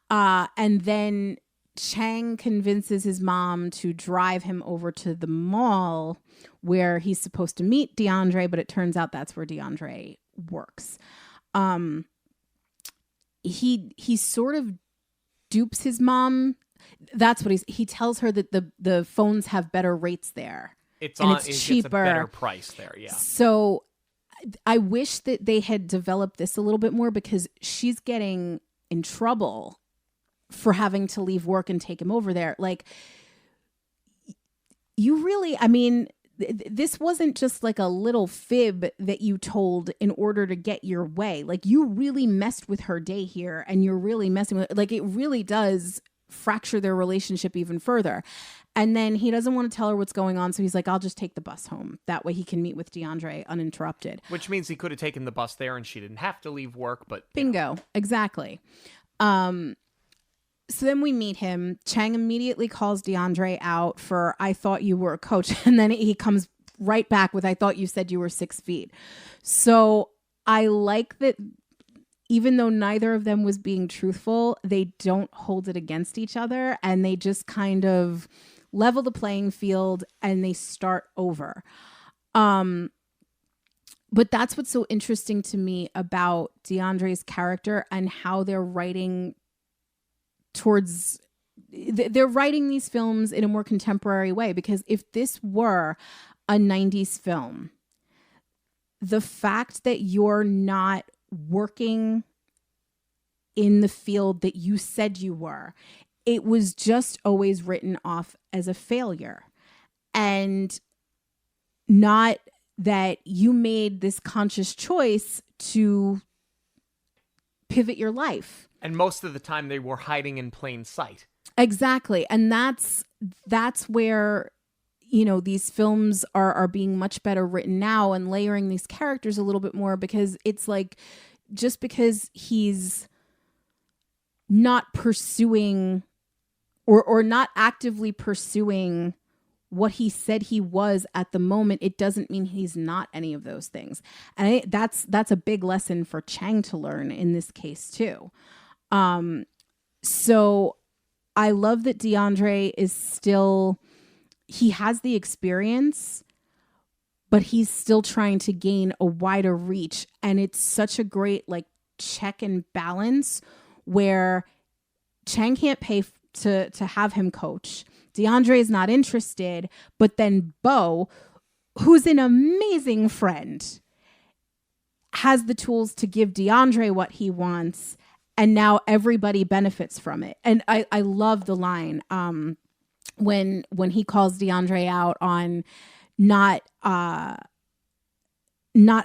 Speaker 4: And then Chang convinces his mom to drive him over to the mall where he's supposed to meet DeAndre, but it turns out that's where DeAndre works. he sort of dupes his mom. That's what he tells her that the phones have better rates there.
Speaker 3: It's
Speaker 4: cheaper.
Speaker 3: It's a better price there, yeah.
Speaker 4: So I wish that they had developed this a little bit more, because she's getting in trouble for having to leave work and take him over there. Like, you really, I mean, this wasn't just like a little fib that you told in order to get your way. Like, you really messed with her day here, and you're really messing with, like, it really does fracture their relationship even further. And then he doesn't want to tell her what's going on, so he's like, I'll just take the bus home. That way he can meet with DeAndre uninterrupted.
Speaker 3: Which means he could have taken the bus there and she didn't have to leave work, but...
Speaker 4: Bingo. Exactly. So then we meet him. Chang immediately calls DeAndre out for, I thought you were a coach. And then he comes right back with, I thought you said you were 6 feet. So I like that even though neither of them was being truthful, they don't hold it against each other, and they just kind of level the playing field and they start over. But that's what's so interesting to me about DeAndre's character and how they're writing they're writing these films in a more contemporary way. Because if this were a 90s film, the fact that you're not working in the field that you said you were, it was just always written off as a failure, and not that you made this conscious choice to pivot your life.
Speaker 3: And most of the time they were hiding in plain sight.
Speaker 4: Exactly. And that's where, you know, these films are being much better written now, and layering these characters a little bit more, because it's like, just because he's not pursuing or not actively pursuing what he said he was at the moment, it doesn't mean he's not any of those things. And that's a big lesson for Chang to learn in this case too. So I love that DeAndre is still, he has the experience, but he's still trying to gain a wider reach. And it's such a great like check and balance where Chang can't pay to have him coach. DeAndre is not interested, but then Bo, who's an amazing friend, has the tools to give DeAndre what he wants, and now everybody benefits from it. And I love the line when he calls DeAndre out on not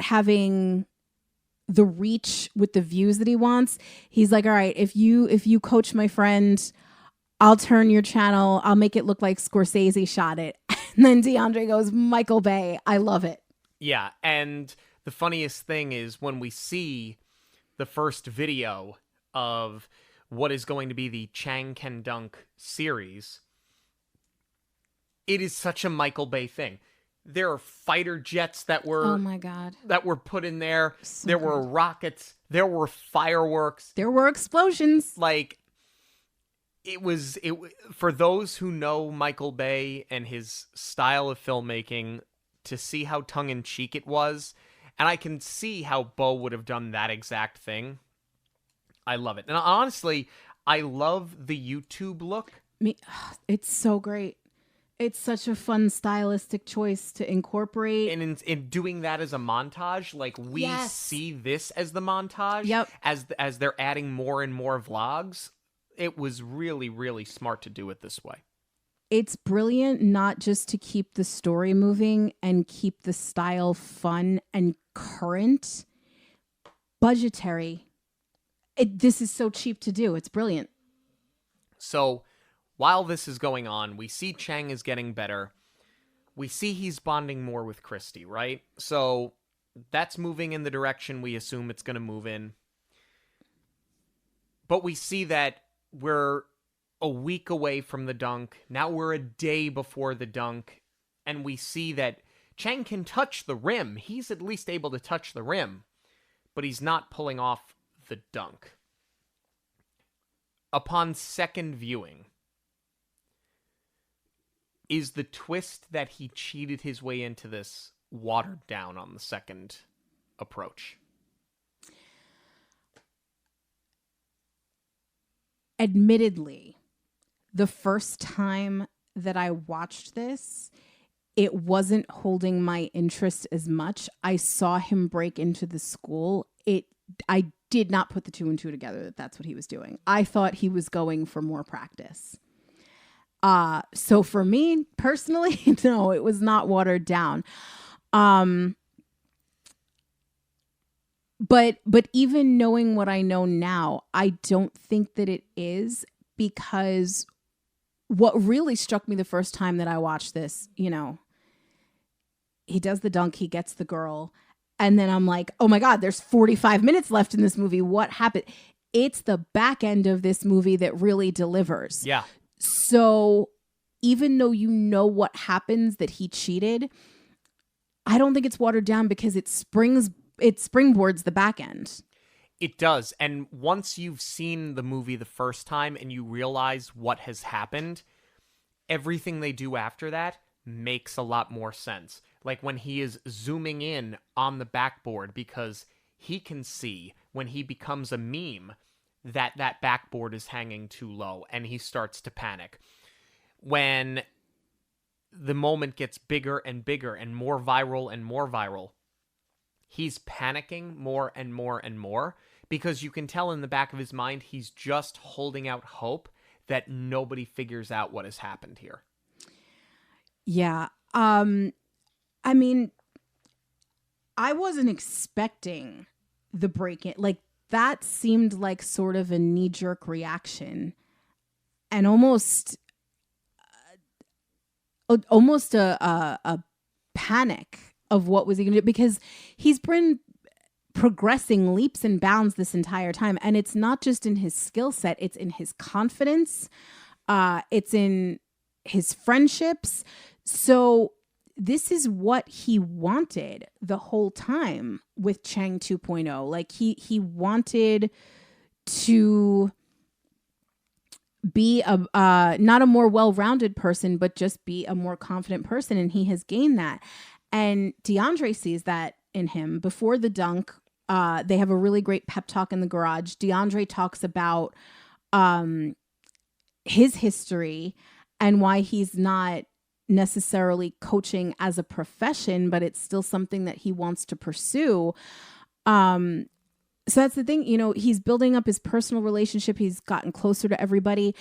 Speaker 4: having the reach with the views that he wants. He's like, all right, if you coach my friend, I'll turn your channel. I'll make it look like Scorsese shot it. And then DeAndre goes, Michael Bay. I love it.
Speaker 3: Yeah. And the funniest thing is when we see the first video of what is going to be the Chang Can Dunk series, it is such a Michael Bay thing. There are fighter jets that were,
Speaker 4: oh my God,
Speaker 3: that were put in there.
Speaker 4: So
Speaker 3: there
Speaker 4: good.
Speaker 3: were rockets. There were fireworks.
Speaker 4: There were explosions.
Speaker 3: Like, it for those who know Michael Bay and his style of filmmaking, to see how tongue-in-cheek it was, and I can see how Bo would have done that exact thing. I love it. And honestly, I love the YouTube look.
Speaker 4: It's so great. It's such a fun stylistic choice to incorporate.
Speaker 3: And in doing that as a montage, like, we
Speaker 4: Yes.
Speaker 3: see this as the montage.
Speaker 4: Yep.
Speaker 3: As they're adding more and more vlogs. It was really, really smart to do it this way.
Speaker 4: It's brilliant, not just to keep the story moving and keep the style fun and current, budgetary. This is so cheap to do. It's brilliant.
Speaker 3: So while this is going on, we see Chang is getting better. We see he's bonding more with Christy, right? So that's moving in the direction we assume it's going to move in. But we see that we're a week away from the dunk. Now we're a day before the dunk. And we see that Chang can touch the rim. He's at least able to touch the rim. But he's not pulling off the dunk. Upon second viewing, is the twist that he cheated his way into this watered down on the second approach?
Speaker 4: admittedly, the first time that I watched this, it wasn't holding my interest as much. I saw him break into the school. I did not put the two and two together that that's what he was doing. I thought he was going for more practice. So for me personally, no, it was not watered down. But even knowing what I know now, I don't think that it is, because what really struck me the first time that I watched this, you know, he does the dunk, he gets the girl, and then I'm like, oh my God, there's 45 minutes left in this movie. What happened? It's the back end of this movie that really delivers.
Speaker 3: Yeah.
Speaker 4: So even though you know what happens, that he cheated, I don't think it's watered down because it springboards the back end.
Speaker 3: It does. And once you've seen the movie the first time and you realize what has happened, everything they do after that makes a lot more sense. Like when he is zooming in on the backboard, because he can see when he becomes a meme that backboard is hanging too low, and he starts to panic. When the moment gets bigger and bigger and more viral, he's panicking more and more and more, because you can tell in the back of his mind he's just holding out hope that nobody figures out what has happened here.
Speaker 4: Yeah. I mean, I wasn't expecting the break-in. Like, that seemed like sort of a knee-jerk reaction, and almost a panic of what was he going to do, because he's been progressing leaps and bounds this entire time. And it's not just in his skill set, it's in his confidence. It's in his friendships. So this is what he wanted the whole time with Chang 2.0. Like he wanted to be not a more well-rounded person, but just be a more confident person. And he has gained that. And DeAndre sees that in him. Before the dunk, they have a really great pep talk in the garage. DeAndre talks about his history and why he's not necessarily coaching as a profession, but it's still something that he wants to pursue. So that's the thing, you know, he's building up his personal relationship. He's gotten closer to everybody.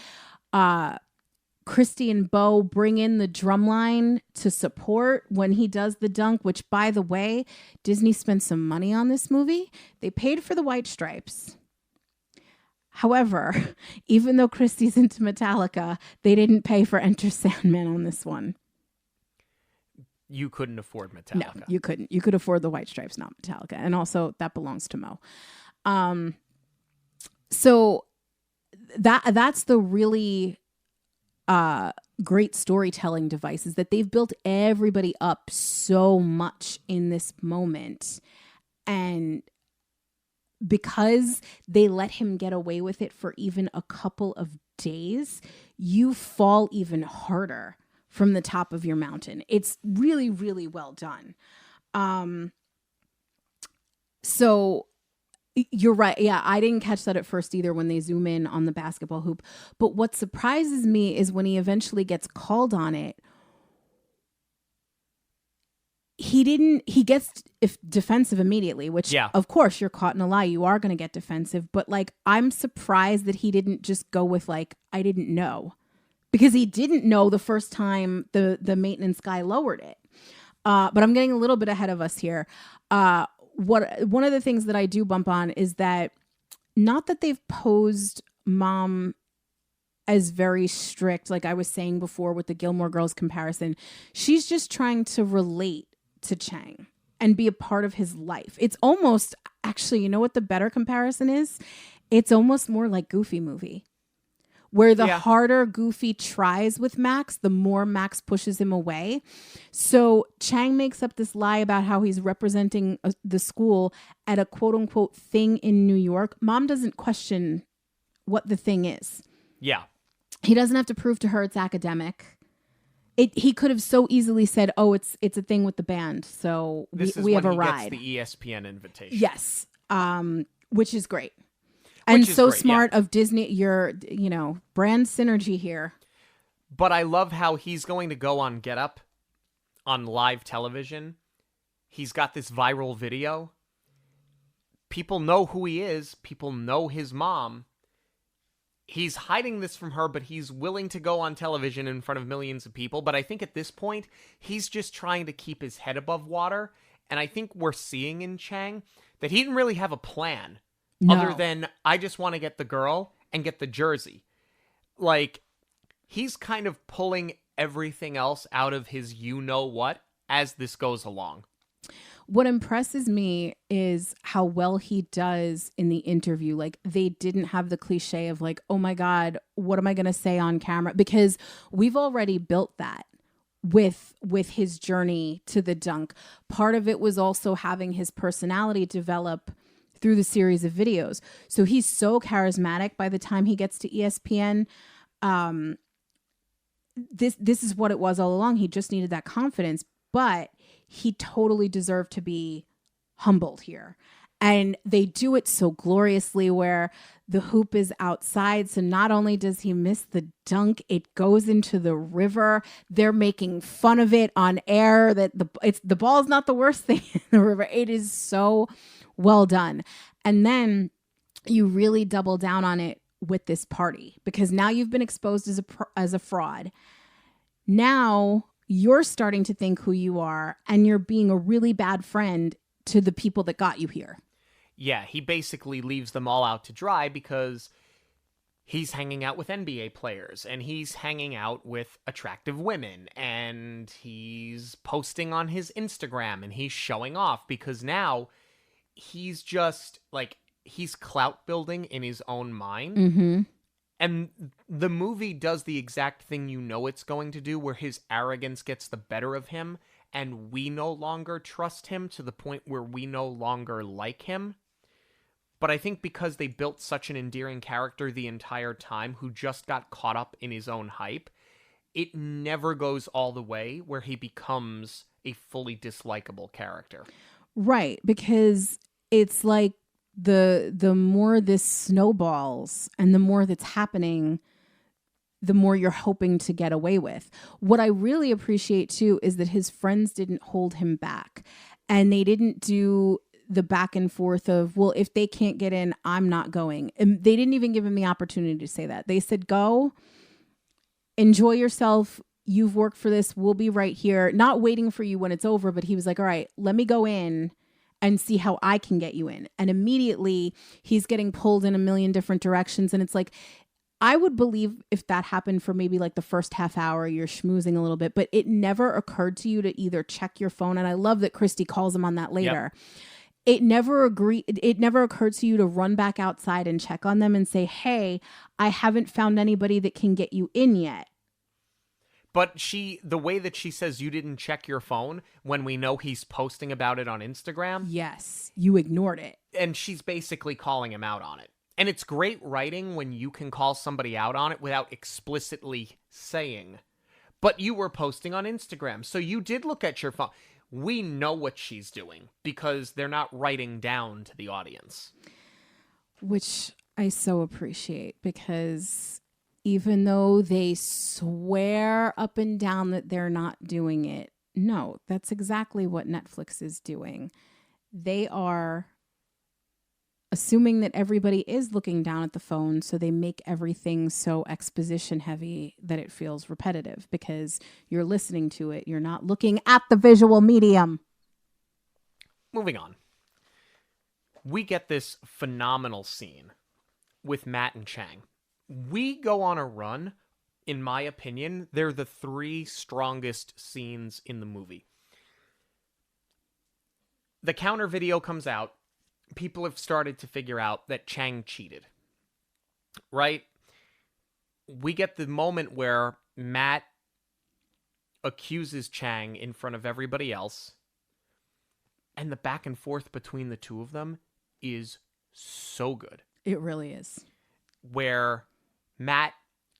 Speaker 4: Christy and Bo bring in the drum line to support when he does the dunk, which, by the way, Disney spent some money on this movie. They paid for the white stripes. However, even though Christy's into Metallica, they didn't pay for Enter Sandman on this one.
Speaker 3: You couldn't afford Metallica.
Speaker 4: No, you couldn't. You could afford the white stripes, not Metallica. And also, that belongs to Mo. So that's the really great storytelling device, is that they've built everybody up so much in this moment. And because they let him get away with it for even a couple of days, you fall even harder from the top of your mountain. It's really, really well done. So you're right. Yeah, I didn't catch that at first either when they zoom in on the basketball hoop. But what surprises me is when he eventually gets called on it, he gets defensive immediately, which, yeah, of course, you're caught in a lie. You are going to get defensive. But like, I'm surprised that he didn't just go with like, I didn't know, because he didn't know the first time the maintenance guy lowered it. But I'm getting a little bit ahead of us here. One of the things that I do bump on is that, not that they've posed Mom as very strict, like I was saying before with the Gilmore Girls comparison. She's just trying to relate to Chang and be a part of his life. It's almost, actually, you know what the better comparison is? It's almost more like Goofy movie, where the harder Goofy tries with Max, the more Max pushes him away. So Chang makes up this lie about how he's representing the school at a quote unquote thing in New York. Mom doesn't question what the thing is. Yeah. He doesn't have to prove to her it's academic. He could have so easily said, "Oh, it's a thing with the band, so we have a ride." This is when he gets
Speaker 3: the ESPN invitation.
Speaker 4: Yes, which is great. And so
Speaker 3: great,
Speaker 4: smart of Disney, your, brand synergy here.
Speaker 3: But I love how he's going to go on Get Up on live television. He's got this viral video. People know who he is. People know his mom. He's hiding this from her, but he's willing to go on television in front of millions of people. But I think at this point, he's just trying to keep his head above water. And I think we're seeing in Chang that he didn't really have a plan.
Speaker 4: No.
Speaker 3: Other than, I just want to get the girl and get the jersey. Like, he's kind of pulling everything else out of his you-know-what as this goes along.
Speaker 4: What impresses me is how well he does in the interview. Like, they didn't have the cliche of like, oh my God, what am I going to say on camera? Because we've already built that with his journey to the dunk. Part of it was also having his personality develop through the series of videos. So he's so charismatic by the time he gets to ESPN. This is what it was all along. He just needed that confidence, but he totally deserved to be humbled here. And they do it so gloriously where the hoop is outside. So not only does he miss the dunk, it goes into the river. They're making fun of it on air that the ball's not the worst thing in the river. It is so well done. And then you really double down on it with this party because now you've been exposed as a fraud. Now you're starting to think who you are and you're being a really bad friend to the people that got you here.
Speaker 3: Yeah, he basically leaves them all out to dry because he's hanging out with NBA players and he's hanging out with attractive women and he's posting on his Instagram and he's showing off because now he's just like, he's clout building in his own mind.
Speaker 4: Mm-hmm.
Speaker 3: And the movie does the exact thing you know it's going to do, where his arrogance gets the better of him, and we no longer trust him to the point where we no longer like him. But I think because they built such an endearing character the entire time who just got caught up in his own hype, it never goes all the way where he becomes a fully dislikable character.
Speaker 4: Right, because it's like the more this snowballs and the more that's happening, the more you're hoping to get away with. What I really appreciate too is that his friends didn't hold him back and they didn't do the back and forth of, well, if they can't get in, I'm not going. And they didn't even give him the opportunity to say that. They said, go, enjoy yourself. You've worked for this. We'll be right here. Not waiting for you when it's over, but he was like, all right, let me go in and see how I can get you in. And immediately he's getting pulled in a million different directions. And it's like, I would believe if that happened for maybe like the first half hour, you're schmoozing a little bit, but it never occurred to you to either check your phone. And I love that Christy calls him on that later. Yep. It never occurred to you to run back outside and check on them and say, hey, I haven't found anybody that can get you in yet.
Speaker 3: But the way that she says you didn't check your phone when we know he's posting about it on Instagram.
Speaker 4: Yes, you ignored it.
Speaker 3: And she's basically calling him out on it. And it's great writing when you can call somebody out on it without explicitly saying, but you were posting on Instagram, so you did look at your phone. We know what she's doing because they're not writing down to the audience.
Speaker 4: Which I so appreciate because even though they swear up and down that they're not doing it, no, that's exactly what Netflix is doing. They are assuming that everybody is looking down at the phone, so they make everything so exposition heavy that it feels repetitive because you're listening to it. You're not looking at the visual medium.
Speaker 3: Moving on. We get this phenomenal scene with Matt and Chang. We go on a run. In my opinion, they're the three strongest scenes in the movie. The counter video comes out. People have started to figure out that Chang cheated, right? We get the moment where Matt accuses Chang in front of everybody else, and the back and forth between the two of them is so good.
Speaker 4: It really is.
Speaker 3: Where Matt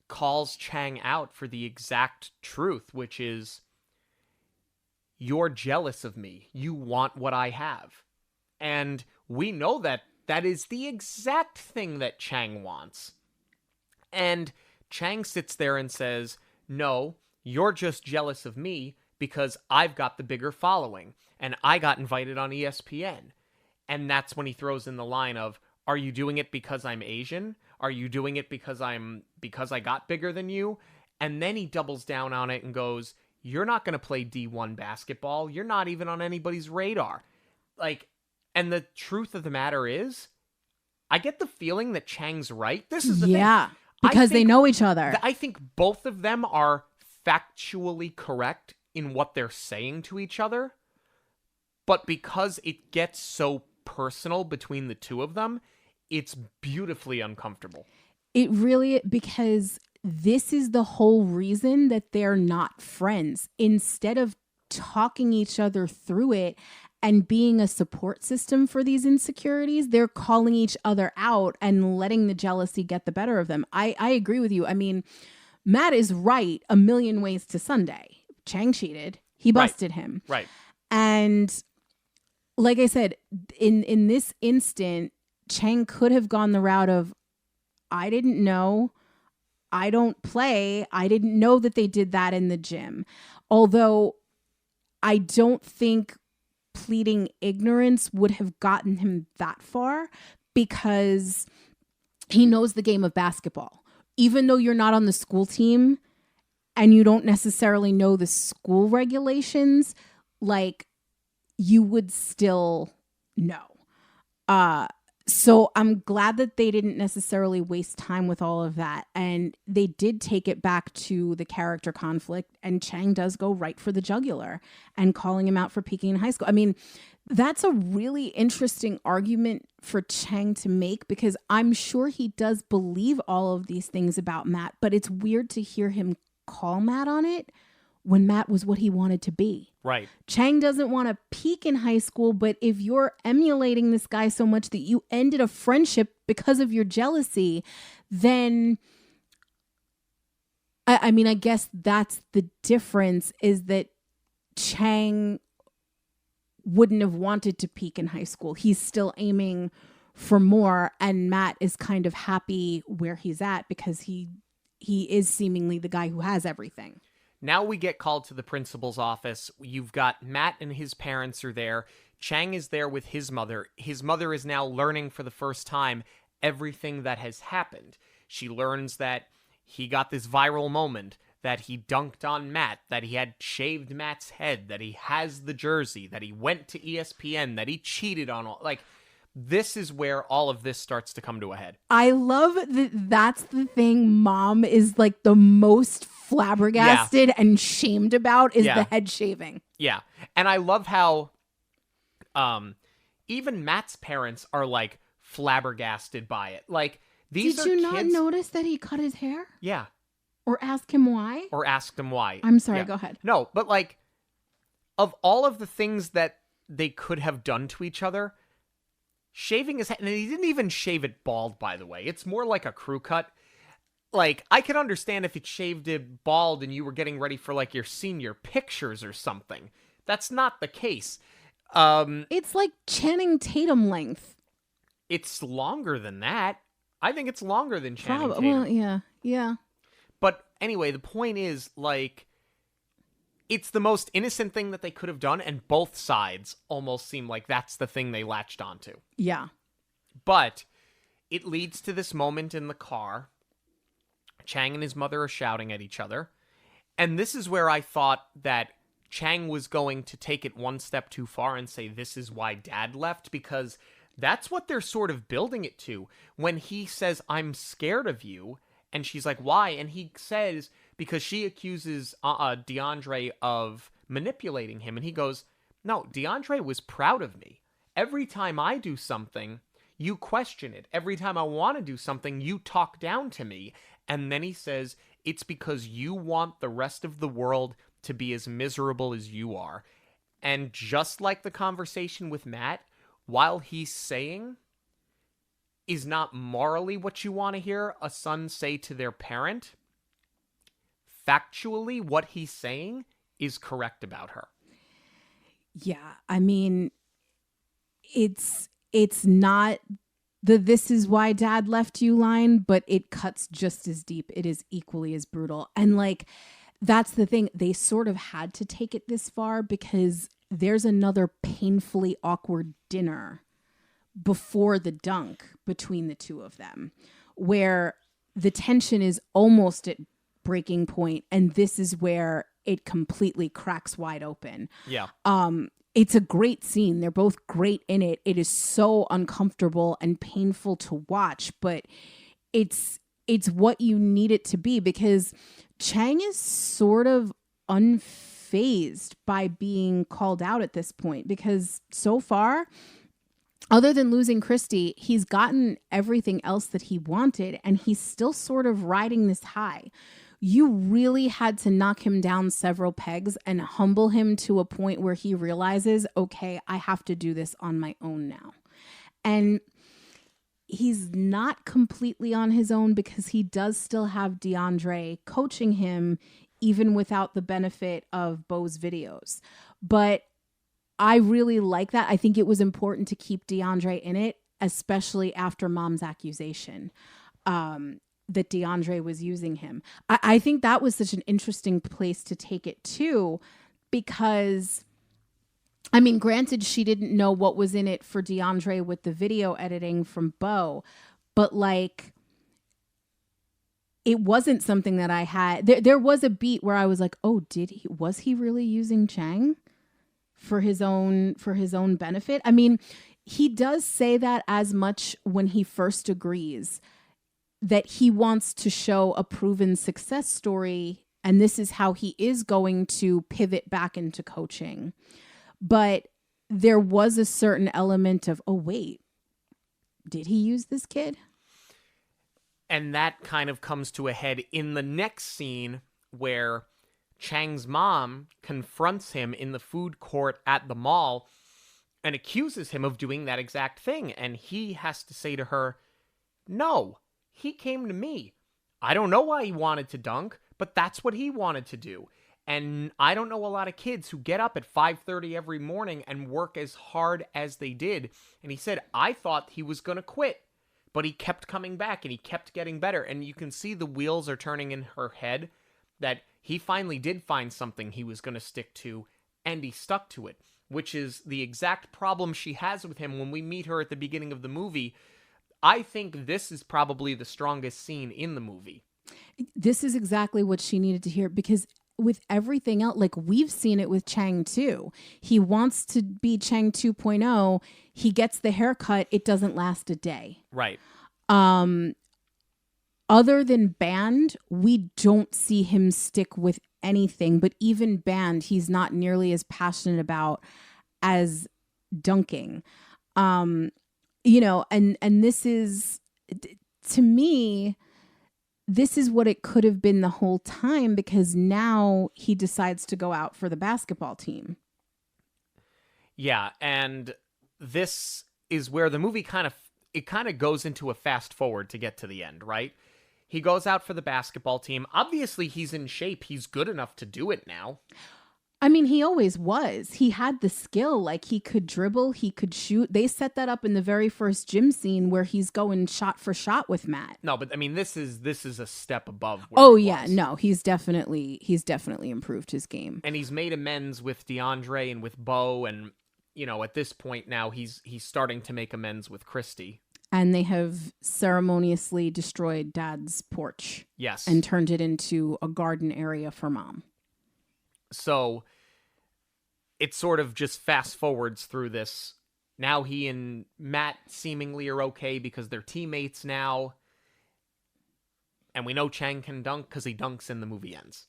Speaker 3: calls Chang out for the exact truth, which is, you're jealous of me. You want what I have. And we know that That is the exact thing that Chang wants. And Chang sits there and says, no, you're just jealous of me because I've got the bigger following and I got invited on ESPN. And that's when he throws in the line of, are you doing it because I'm Asian? Are you doing it because I got bigger than you? And then he doubles down on it and goes, you're not going to play D1 basketball. You're not even on anybody's radar. Like, and the truth of the matter is, I get the feeling that Chang's right. This is the thing.
Speaker 4: Because they know each other.
Speaker 3: I think both of them are factually correct in what they're saying to each other. But because it gets so personal between the two of them, it's beautifully uncomfortable.
Speaker 4: It really, because this is the whole reason that they're not friends. Instead of talking each other through it and being a support system for these insecurities, they're calling each other out and letting the jealousy get the better of them. I agree with you. I mean, Matt is right a million ways to Sunday. Chang cheated. He busted him.
Speaker 3: Right.
Speaker 4: And like I said, in this instant, Chang could have gone the route of, I didn't know, I don't play, I didn't know that they did that in the gym. Although I don't think pleading ignorance would have gotten him that far, because he knows the game of basketball. Even though you're not on the school team and you don't necessarily know the school regulations, like, you would still know. So I'm glad that they didn't necessarily waste time with all of that. And they did take it back to the character conflict. And Chang does go right for the jugular and calling him out for peaking in high school. I mean, that's a really interesting argument for Chang to make, because I'm sure he does believe all of these things about Matt. But it's weird to hear him call Matt on it when Matt was what he wanted to be.
Speaker 3: Right.
Speaker 4: Chang doesn't want to peak in high school, but if you're emulating this guy so much that you ended a friendship because of your jealousy, then I mean, I guess that's the difference, is that Chang wouldn't have wanted to peak in high school. He's still aiming for more, and Matt is kind of happy where he's at because he is seemingly the guy who has everything.
Speaker 3: Now we get called to the principal's office. You've got Matt and his parents are there. Chang is there with his mother. His mother is now learning for the first time everything that has happened. She learns that he got this viral moment, that he dunked on Matt, that he had shaved Matt's head, that he has the jersey, that he went to ESPN, that he cheated on all. Like, this is where all of this starts to come to a head.
Speaker 4: I love that that's the thing Mom is like the most flabbergasted and shamed about, is the head shaving.
Speaker 3: Yeah. And I love how even Matt's parents are like flabbergasted by it. Like, these
Speaker 4: Did you not notice that he cut his hair?
Speaker 3: Yeah.
Speaker 4: Or ask him why?
Speaker 3: Or asked him why.
Speaker 4: I'm sorry, go ahead.
Speaker 3: No, but like, of all of the things that they could have done to each other, shaving his head, and he didn't even shave it bald, by the way. It's more like a crew cut. Like, I could understand if he shaved it bald and you were getting ready for like your senior pictures or something. That's not the case.
Speaker 4: It's like Channing Tatum length.
Speaker 3: It's longer than that. I think it's longer than Channing Tatum.
Speaker 4: Well, yeah.
Speaker 3: But anyway, the point is, like, it's the most innocent thing that they could have done, and both sides almost seem like that's the thing they latched onto.
Speaker 4: Yeah.
Speaker 3: But it leads to this moment in the car. Chang and his mother are shouting at each other. And this is where I thought that Chang was going to take it one step too far and say, this is why Dad left, because that's what they're sort of building it to. When he says, I'm scared of you, and she's like, why? And he says, because she accuses DeAndre of manipulating him. And he goes, no, DeAndre was proud of me. Every time I do something, you question it. Every time I want to do something, you talk down to me. And then he says, it's because you want the rest of the world to be as miserable as you are. And just like the conversation with Matt, while he's saying is not morally what you want to hear a son say to their parent, factually, what he's saying is correct about her.
Speaker 4: Yeah, I mean, it's not the "this is why dad left you" line, but it cuts just as deep. It is equally as brutal. And like, that's the thing. They sort of had to take it this far because there's another painfully awkward dinner before the dunk between the two of them, where the tension is almost at breaking point, and this is where it completely cracks wide open.
Speaker 3: Yeah.
Speaker 4: It's a great scene. They're both great in it. It is so uncomfortable and painful to watch, but it's what you need it to be, because Chang is sort of unfazed by being called out at this point, because so far, other than losing Christy, he's gotten everything else that he wanted, and he's still sort of riding this high. You really had to knock him down several pegs and humble him to a point where he realizes, okay, I have to do this on my own now. And he's not completely on his own, because he does still have DeAndre coaching him, even without the benefit of Bo's videos. But I really like that. I think it was important to keep DeAndre in it, especially after Mom's accusation that DeAndre was using him. I think that was such an interesting place to take it too, because, I mean, granted, she didn't know what was in it for DeAndre with the video editing from Bo, but like, it wasn't something that I had. There was a beat where I was like, oh, was he really using Chang for his own benefit? I mean, he does say that as much when he first agrees, that he wants to show a proven success story, and this is how he is going to pivot back into coaching. But there was a certain element of, oh, wait, did he use this kid?
Speaker 3: And that kind of comes to a head in the next scene, where Chang's mom confronts him in the food court at the mall and accuses him of doing that exact thing. And he has to say to her, no, he came to me. I don't know why he wanted to dunk, but that's what he wanted to do. And I don't know a lot of kids who get up at 5:30 every morning and work as hard as they did. And he said, I thought he was going to quit, but he kept coming back and he kept getting better. And you can see the wheels are turning in her head, that he finally did find something he was going to stick to, and he stuck to it, which is the exact problem she has with him when we meet her at the beginning of the movie. I think this is probably the strongest scene in the movie.
Speaker 4: This is exactly what she needed to hear, because with everything else, like, we've seen it with Chang too. He wants to be Chang 2.0. He gets the haircut. It doesn't last a day.
Speaker 3: Right.
Speaker 4: Other than band, we don't see him stick with anything, but even band, he's not nearly as passionate about as dunking. You know, and this is, to me, this is what it could have been the whole time, because now he decides to go out for the basketball team.
Speaker 3: Yeah, and this is where the movie kind of goes into a fast forward to get to the end, right? He goes out for the basketball team. Obviously, he's in shape. He's good enough to do it now.
Speaker 4: I mean, he always was. He had the skill. Like, he could dribble, he could shoot. They set that up in the very first gym scene where he's going shot for shot with Matt.
Speaker 3: No, but I mean, this is a step above where he was.
Speaker 4: No, he's definitely improved his game.
Speaker 3: And he's made amends with DeAndre and with Bo, and you know, at this point now he's starting to make amends with Christy.
Speaker 4: And they have ceremoniously destroyed Dad's porch.
Speaker 3: Yes.
Speaker 4: And turned it into a garden area for Mom.
Speaker 3: So it sort of just fast forwards through this. Now he and Matt seemingly are okay because they're teammates now. And we know Chang can dunk because he dunks and the movie ends.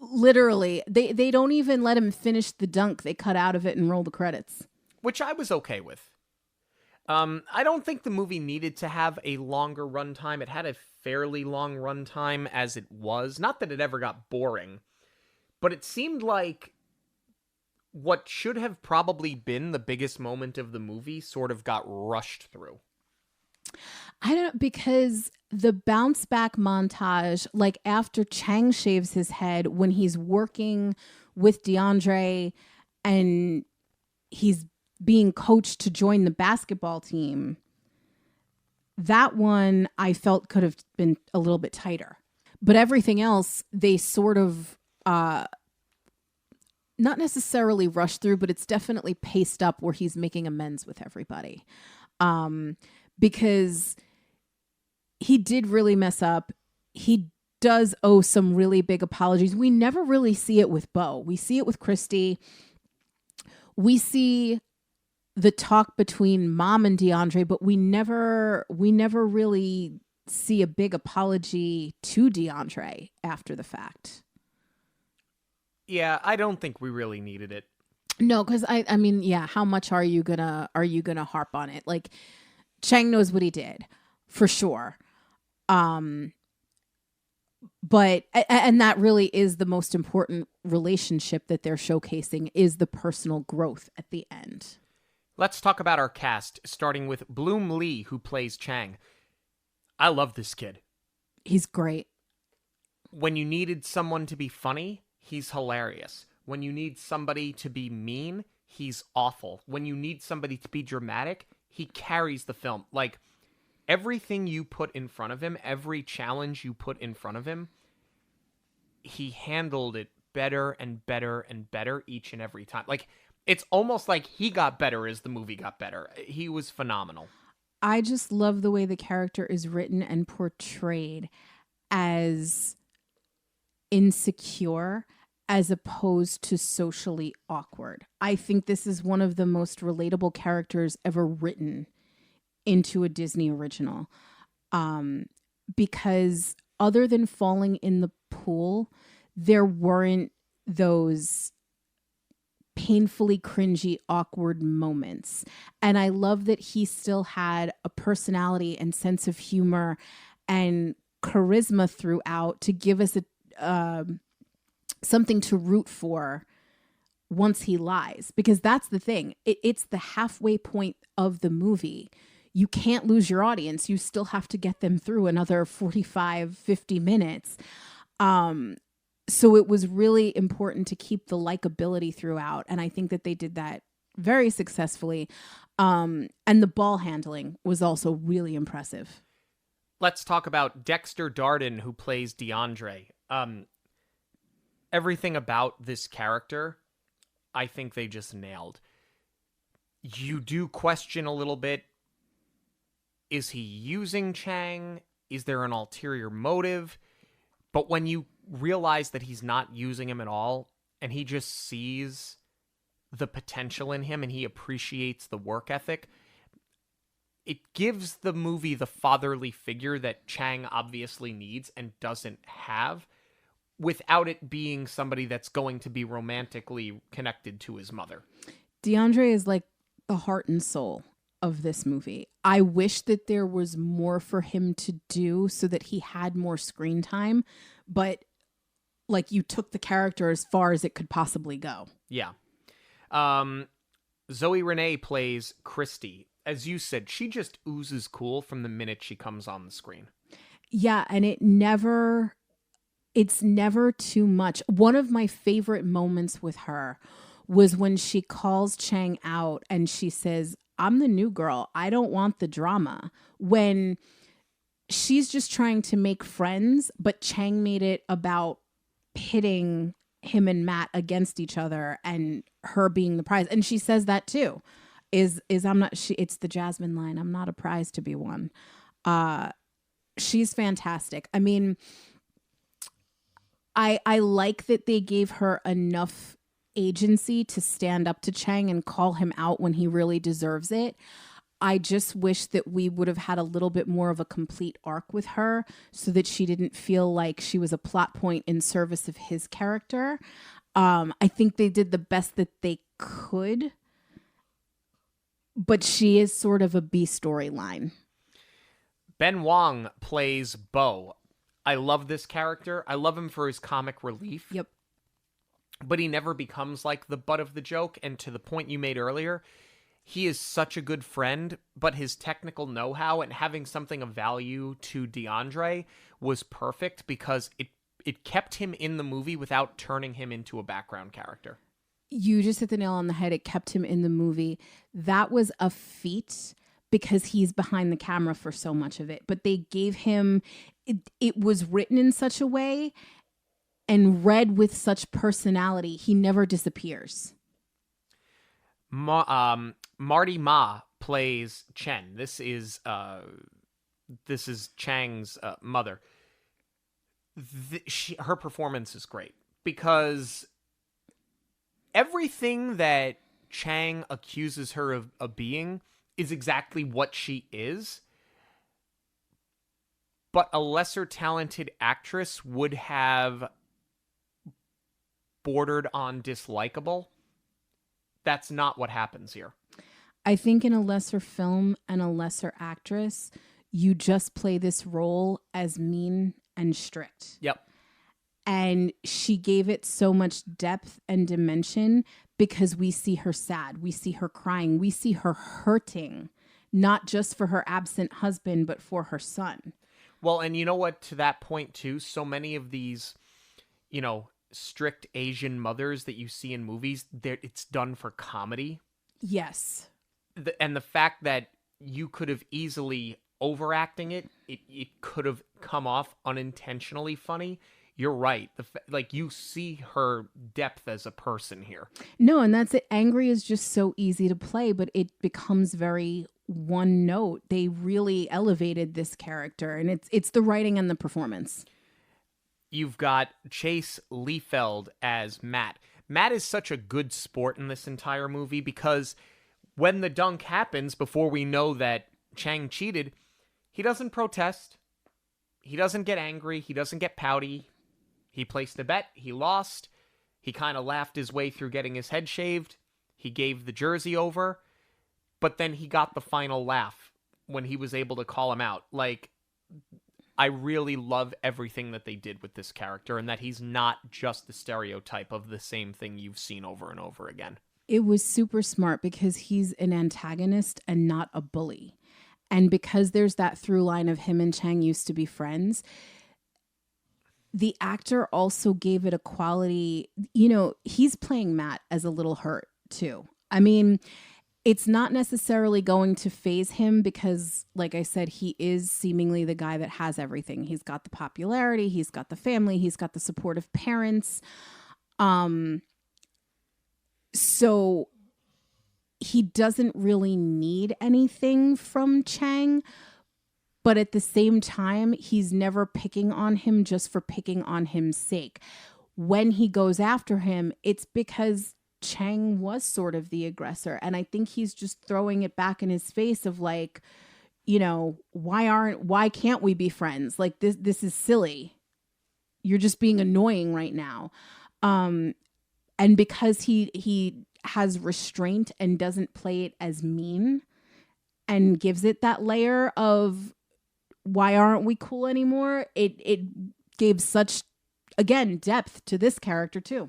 Speaker 4: Literally. They don't even let him finish the dunk. They cut out of it and roll the credits.
Speaker 3: Which I was okay with. I don't think the movie needed to have a longer runtime. It had a fairly long runtime as it was. Not that it ever got boring. But it seemed like what should have probably been the biggest moment of the movie sort of got rushed through.
Speaker 4: I don't know, because the bounce back montage, like after Chang shaves his head, when he's working with DeAndre and he's being coached to join the basketball team, That one I felt could have been a little bit tighter. But everything else, they sort of not necessarily rushed through, but it's definitely paced up where he's making amends with everybody. Because he did really mess up. He does owe some really big apologies. We never really see it with Bo. We see it with Christy. We see the talk between Mom and DeAndre, but we never really see a big apology to DeAndre after the fact.
Speaker 3: Yeah, I don't think we really needed it.
Speaker 4: No, because I mean, yeah, how much are you gonna harp on it? Like, Chang knows what he did, for sure. But that really is the most important relationship that they're showcasing, is the personal growth at the end.
Speaker 3: Let's talk about our cast, starting with Bloom Lee, who plays Chang. I love this kid.
Speaker 4: He's great.
Speaker 3: When you needed someone to be funny, he's hilarious. When you need somebody to be mean, he's awful. When you need somebody to be dramatic, he carries the film. Like, everything you put in front of him, every challenge you put in front of him, he handled it better and better and better each and every time. Like, it's almost like he got better as the movie got better. He was phenomenal.
Speaker 4: I just love the way the character is written and portrayed as insecure as opposed to socially awkward. I think this is one of the most relatable characters ever written into a Disney original. Because other than falling in the pool, there weren't those painfully cringy, awkward moments. And I love that he still had a personality and sense of humor and charisma throughout to give us something to root for once he lies. Because that's the thing. It's the halfway point of the movie. You can't lose your audience. You still have to get them through another 45, 50 minutes. So it was really important to keep the likability throughout. And I think that they did that very successfully. And the ball handling was also really impressive.
Speaker 3: Let's talk about Dexter Darden, who plays DeAndre. Everything about this character, I think they just nailed. You do question a little bit, is he using Chang? Is there an ulterior motive? But when you realize that he's not using him at all, and he just sees the potential in him and he appreciates the work ethic, it gives the movie the fatherly figure that Chang obviously needs and doesn't have, without it being somebody that's going to be romantically connected to his mother.
Speaker 4: DeAndre is like the heart and soul of this movie. I wish that there was more for him to do so that he had more screen time, but like, you took the character as far as it could possibly go.
Speaker 3: Yeah. Zoe Renee plays Christy. As you said, she just oozes cool from the minute she comes on the screen.
Speaker 4: Yeah, and it's never too much. One of my favorite moments with her was when she calls Chang out and she says, "I'm the new girl. I don't want the drama." When she's just trying to make friends, but Chang made it about pitting him and Matt against each other and her being the prize. And she says that too. It's the Jasmine line. "I'm not a prize to be won." She's fantastic. I mean, I like that they gave her enough agency to stand up to Chang and call him out when he really deserves it. I just wish that we would have had a little bit more of a complete arc with her so that she didn't feel like she was a plot point in service of his character. I think they did the best that they could, but she is sort of a B storyline.
Speaker 3: Ben Wong plays Bo. I love this character. I love him for his comic relief.
Speaker 4: Yep.
Speaker 3: But he never becomes like the butt of the joke. And to the point you made earlier, he is such a good friend, but his technical know-how and having something of value to DeAndre was perfect because it kept him in the movie without turning him into a background character.
Speaker 4: You just hit the nail on the head. It kept him in the movie. That was a feat because he's behind the camera for so much of it. But they gave him, it was written in such a way and read with such personality. He never disappears.
Speaker 3: Marty Ma plays Chen. This is Chang's mother. Her performance is great because everything that Chang accuses her of being is exactly what she is. But a lesser talented actress would have bordered on dislikable. That's not what happens here.
Speaker 4: I think in a lesser film and a lesser actress, you just play this role as mean and strict.
Speaker 3: Yep.
Speaker 4: And she gave it so much depth and dimension because we see her sad. We see her crying. We see her hurting, not just for her absent husband, but for her son.
Speaker 3: Well, and you know what, to that point too, so many of these, strict Asian mothers that you see in movies, it's done for comedy.
Speaker 4: Yes.
Speaker 3: And the fact that you could have easily overacting it could have come off unintentionally funny. You're right. You see her depth as a person here.
Speaker 4: No, and that's it. Angry is just so easy to play, but it becomes very one note. They really elevated this character, and it's the writing and the performance.
Speaker 3: You've got Chase Liefeld as Matt. Matt is such a good sport in this entire movie because when the dunk happens, before we know that Chang cheated, he doesn't protest. He doesn't get angry. He doesn't get pouty. He placed a bet. He lost. He kind of laughed his way through getting his head shaved. He gave the jersey over. But then he got the final laugh when he was able to call him out. I really love everything that they did with this character and that he's not just the stereotype of the same thing you've seen over and over again.
Speaker 4: It was super smart because he's an antagonist and not a bully. And because there's that through line of him and Chang used to be friends, the actor also gave it a quality, he's playing Matt as a little hurt too. I mean, it's not necessarily going to faze him because, like I said, he is seemingly the guy that has everything. He's got the popularity, he's got the family, he's got the supportive parents. So he doesn't really need anything from Chang, but at the same time, he's never picking on him just for picking on him's sake. When he goes after him, it's because Chang was sort of the aggressor. And I think he's just throwing it back in his face of why can't we be friends? This is silly. You're just being annoying right now. And because he has restraint and doesn't play it as mean and gives it that layer of why aren't we cool anymore? It gave such, again, depth to this character too.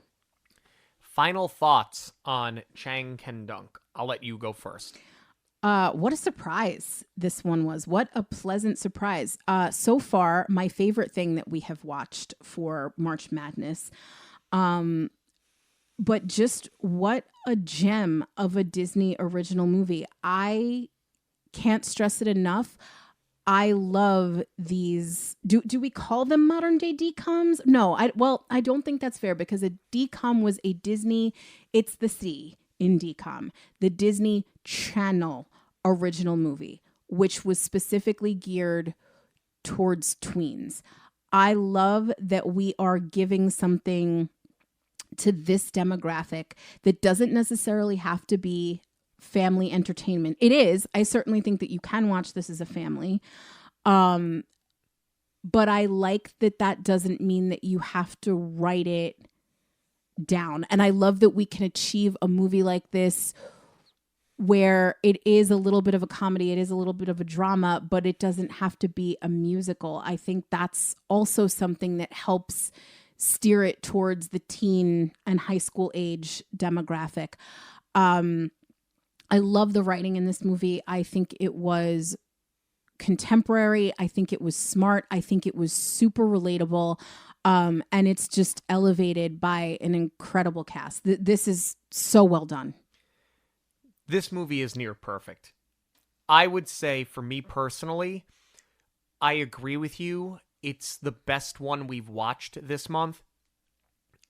Speaker 3: Final thoughts on Chang Can Dunk. I'll let you go first.
Speaker 4: What a surprise this one was. What a pleasant surprise. So far, my favorite thing that we have watched for March Madness. But just what a gem of a Disney original movie. I can't stress it enough. I love these. Do we call them modern day DCOMs? No, I don't think that's fair because a DCOM was a Disney, it's the C in DCOM, the Disney Channel original movie, which was specifically geared towards tweens. I love that we are giving something to this demographic that doesn't necessarily have to be family entertainment. It is. I certainly think that you can watch this as a family. But I like that doesn't mean that you have to write it down. And I love that we can achieve a movie like this where it is a little bit of a comedy, it is a little bit of a drama, but it doesn't have to be a musical. I think that's also something that helps steer it towards the teen and high school age demographic. I love the writing in this movie. I think it was contemporary. I think it was smart. I think it was super relatable. And it's just elevated by an incredible cast. This is so well done.
Speaker 3: This movie is near perfect. I would say, for me personally, I agree with you. It's the best one we've watched this month.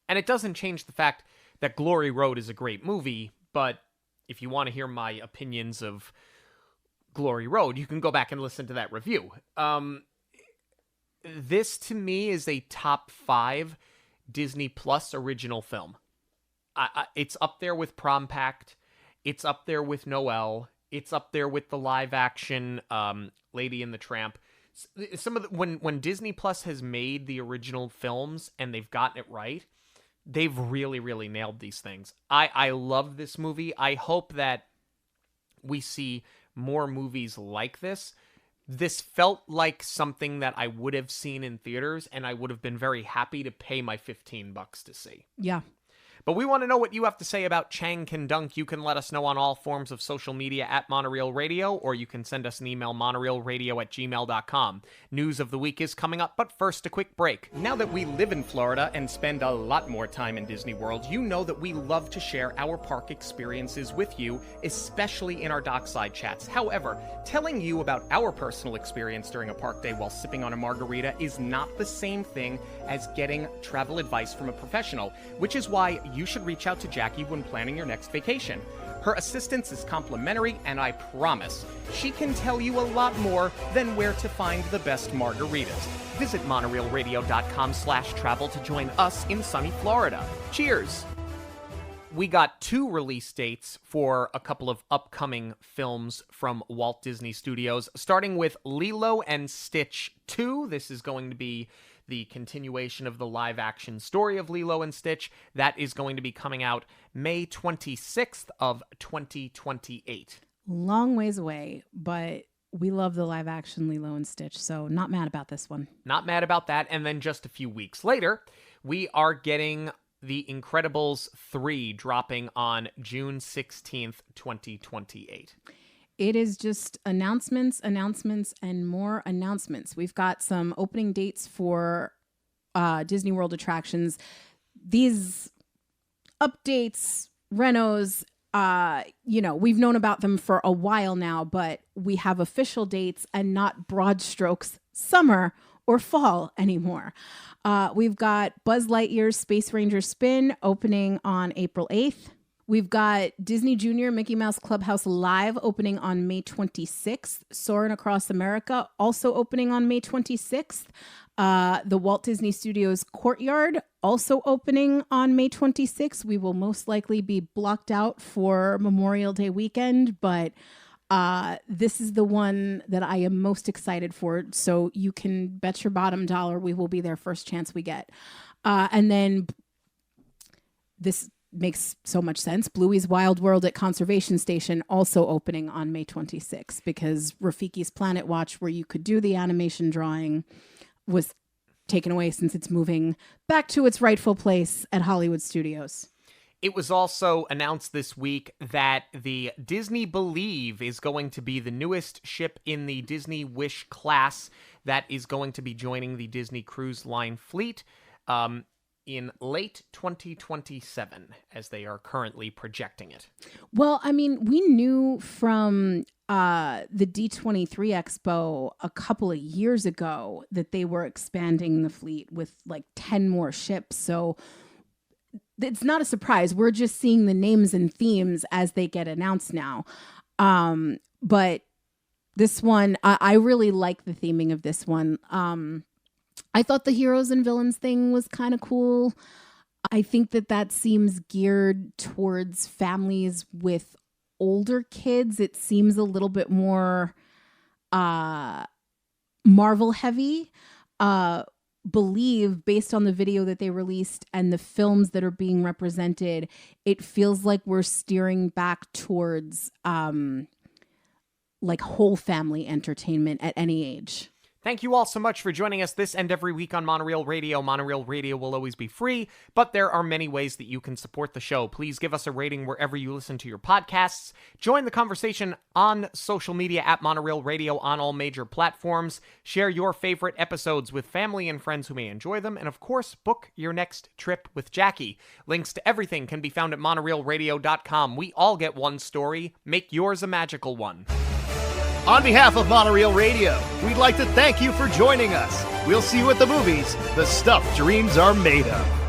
Speaker 3: And it doesn't change the fact that Glory Road is a great movie, but if you want to hear my opinions of Glory Road, you can go back and listen to that review. This, to me, is a top 5 Disney Plus original film. It's up there with Prom Pact. It's up there with Noelle. It's up there with the live-action Lady and the Tramp. Some of when Disney Plus has made the original films and they've gotten it right, they've really, really nailed these things. I love this movie. I hope that we see more movies like this. This felt like something that I would have seen in theaters, and I would have been very happy to pay my $15 to see.
Speaker 4: Yeah.
Speaker 3: But we want to know what you have to say about Chang Can Dunk. You can let us know on all forms of social media at Monoreel Radio, or you can send us an email, monoreelradio@gmail.com. News of the week is coming up, but first a quick break. Now that we live in Florida and spend a lot more time in Disney World, you know that we love to share our park experiences with you, especially in our dockside chats. However, telling you about our personal experience during a park day while sipping on a margarita is not the same thing as getting travel advice from a professional, which is why you should reach out to Jackie when planning your next vacation. Her assistance is complimentary, and I promise she can tell you a lot more than where to find the best margaritas. Visit monoreelradio.com/travel to join us in sunny Florida. Cheers! We got 2 release dates for a couple of upcoming films from Walt Disney Studios, starting with Lilo and Stitch 2. This is going to be the continuation of the live-action story of Lilo and Stitch. That is going to be coming out May 26th of 2028.
Speaker 4: Long ways away, but we love the live-action Lilo and Stitch, so not mad about this one.
Speaker 3: Not mad about that. And then just a few weeks later, we are getting The Incredibles 3 dropping on June 16th, 2028.
Speaker 4: It is just announcements, and more announcements. We've got some opening dates for Disney World attractions. These updates, renos, we've known about them for a while now, but we have official dates and not broad strokes summer or fall anymore. We've got Buzz Lightyear's Space Ranger Spin opening on April 8th. We've got Disney Junior Mickey Mouse Clubhouse Live opening on May 26th. Soarin' Across America also opening on May 26th. The Walt Disney Studios Courtyard also opening on May 26th. We will most likely be blocked out for Memorial Day weekend, but this is the one that I am most excited for. So you can bet your bottom dollar we will be there first chance we get. And then this makes so much sense. Bluey's Wild World at Conservation Station also opening on May 26th because Rafiki's Planet Watch, where you could do the animation drawing, was taken away since it's moving back to its rightful place at Hollywood Studios.
Speaker 3: It was also announced this week that the Disney Believe is going to be the newest ship in the Disney Wish class that is going to be joining the Disney Cruise Line fleet in late 2027, as they are currently projecting it.
Speaker 4: Well, I mean, we knew from the D23 Expo a couple of years ago that they were expanding the fleet with like 10 more ships. So it's not a surprise. We're just seeing the names and themes as they get announced now. But this one, I really like the theming of this one. I thought the heroes and villains thing was kind of cool. I think that seems geared towards families with older kids. It seems a little bit more Marvel heavy. Believe, based on the video that they released and the films that are being represented, it feels like we're steering back towards like whole family entertainment at any age.
Speaker 3: Thank you all so much for joining us this and every week on Monoreel Radio. Monoreel Radio will always be free, but there are many ways that you can support the show. Please give us a rating wherever you listen to your podcasts. Join the conversation on social media at Monoreel Radio on all major platforms. Share your favorite episodes with family and friends who may enjoy them. And of course, book your next trip with Jackie. Links to everything can be found at monoreelradio.com. We all get one story. Make yours a magical one.
Speaker 1: On behalf of Monoreel Radio, we'd like to thank you for joining us. We'll see you at the movies, the stuff dreams are made of.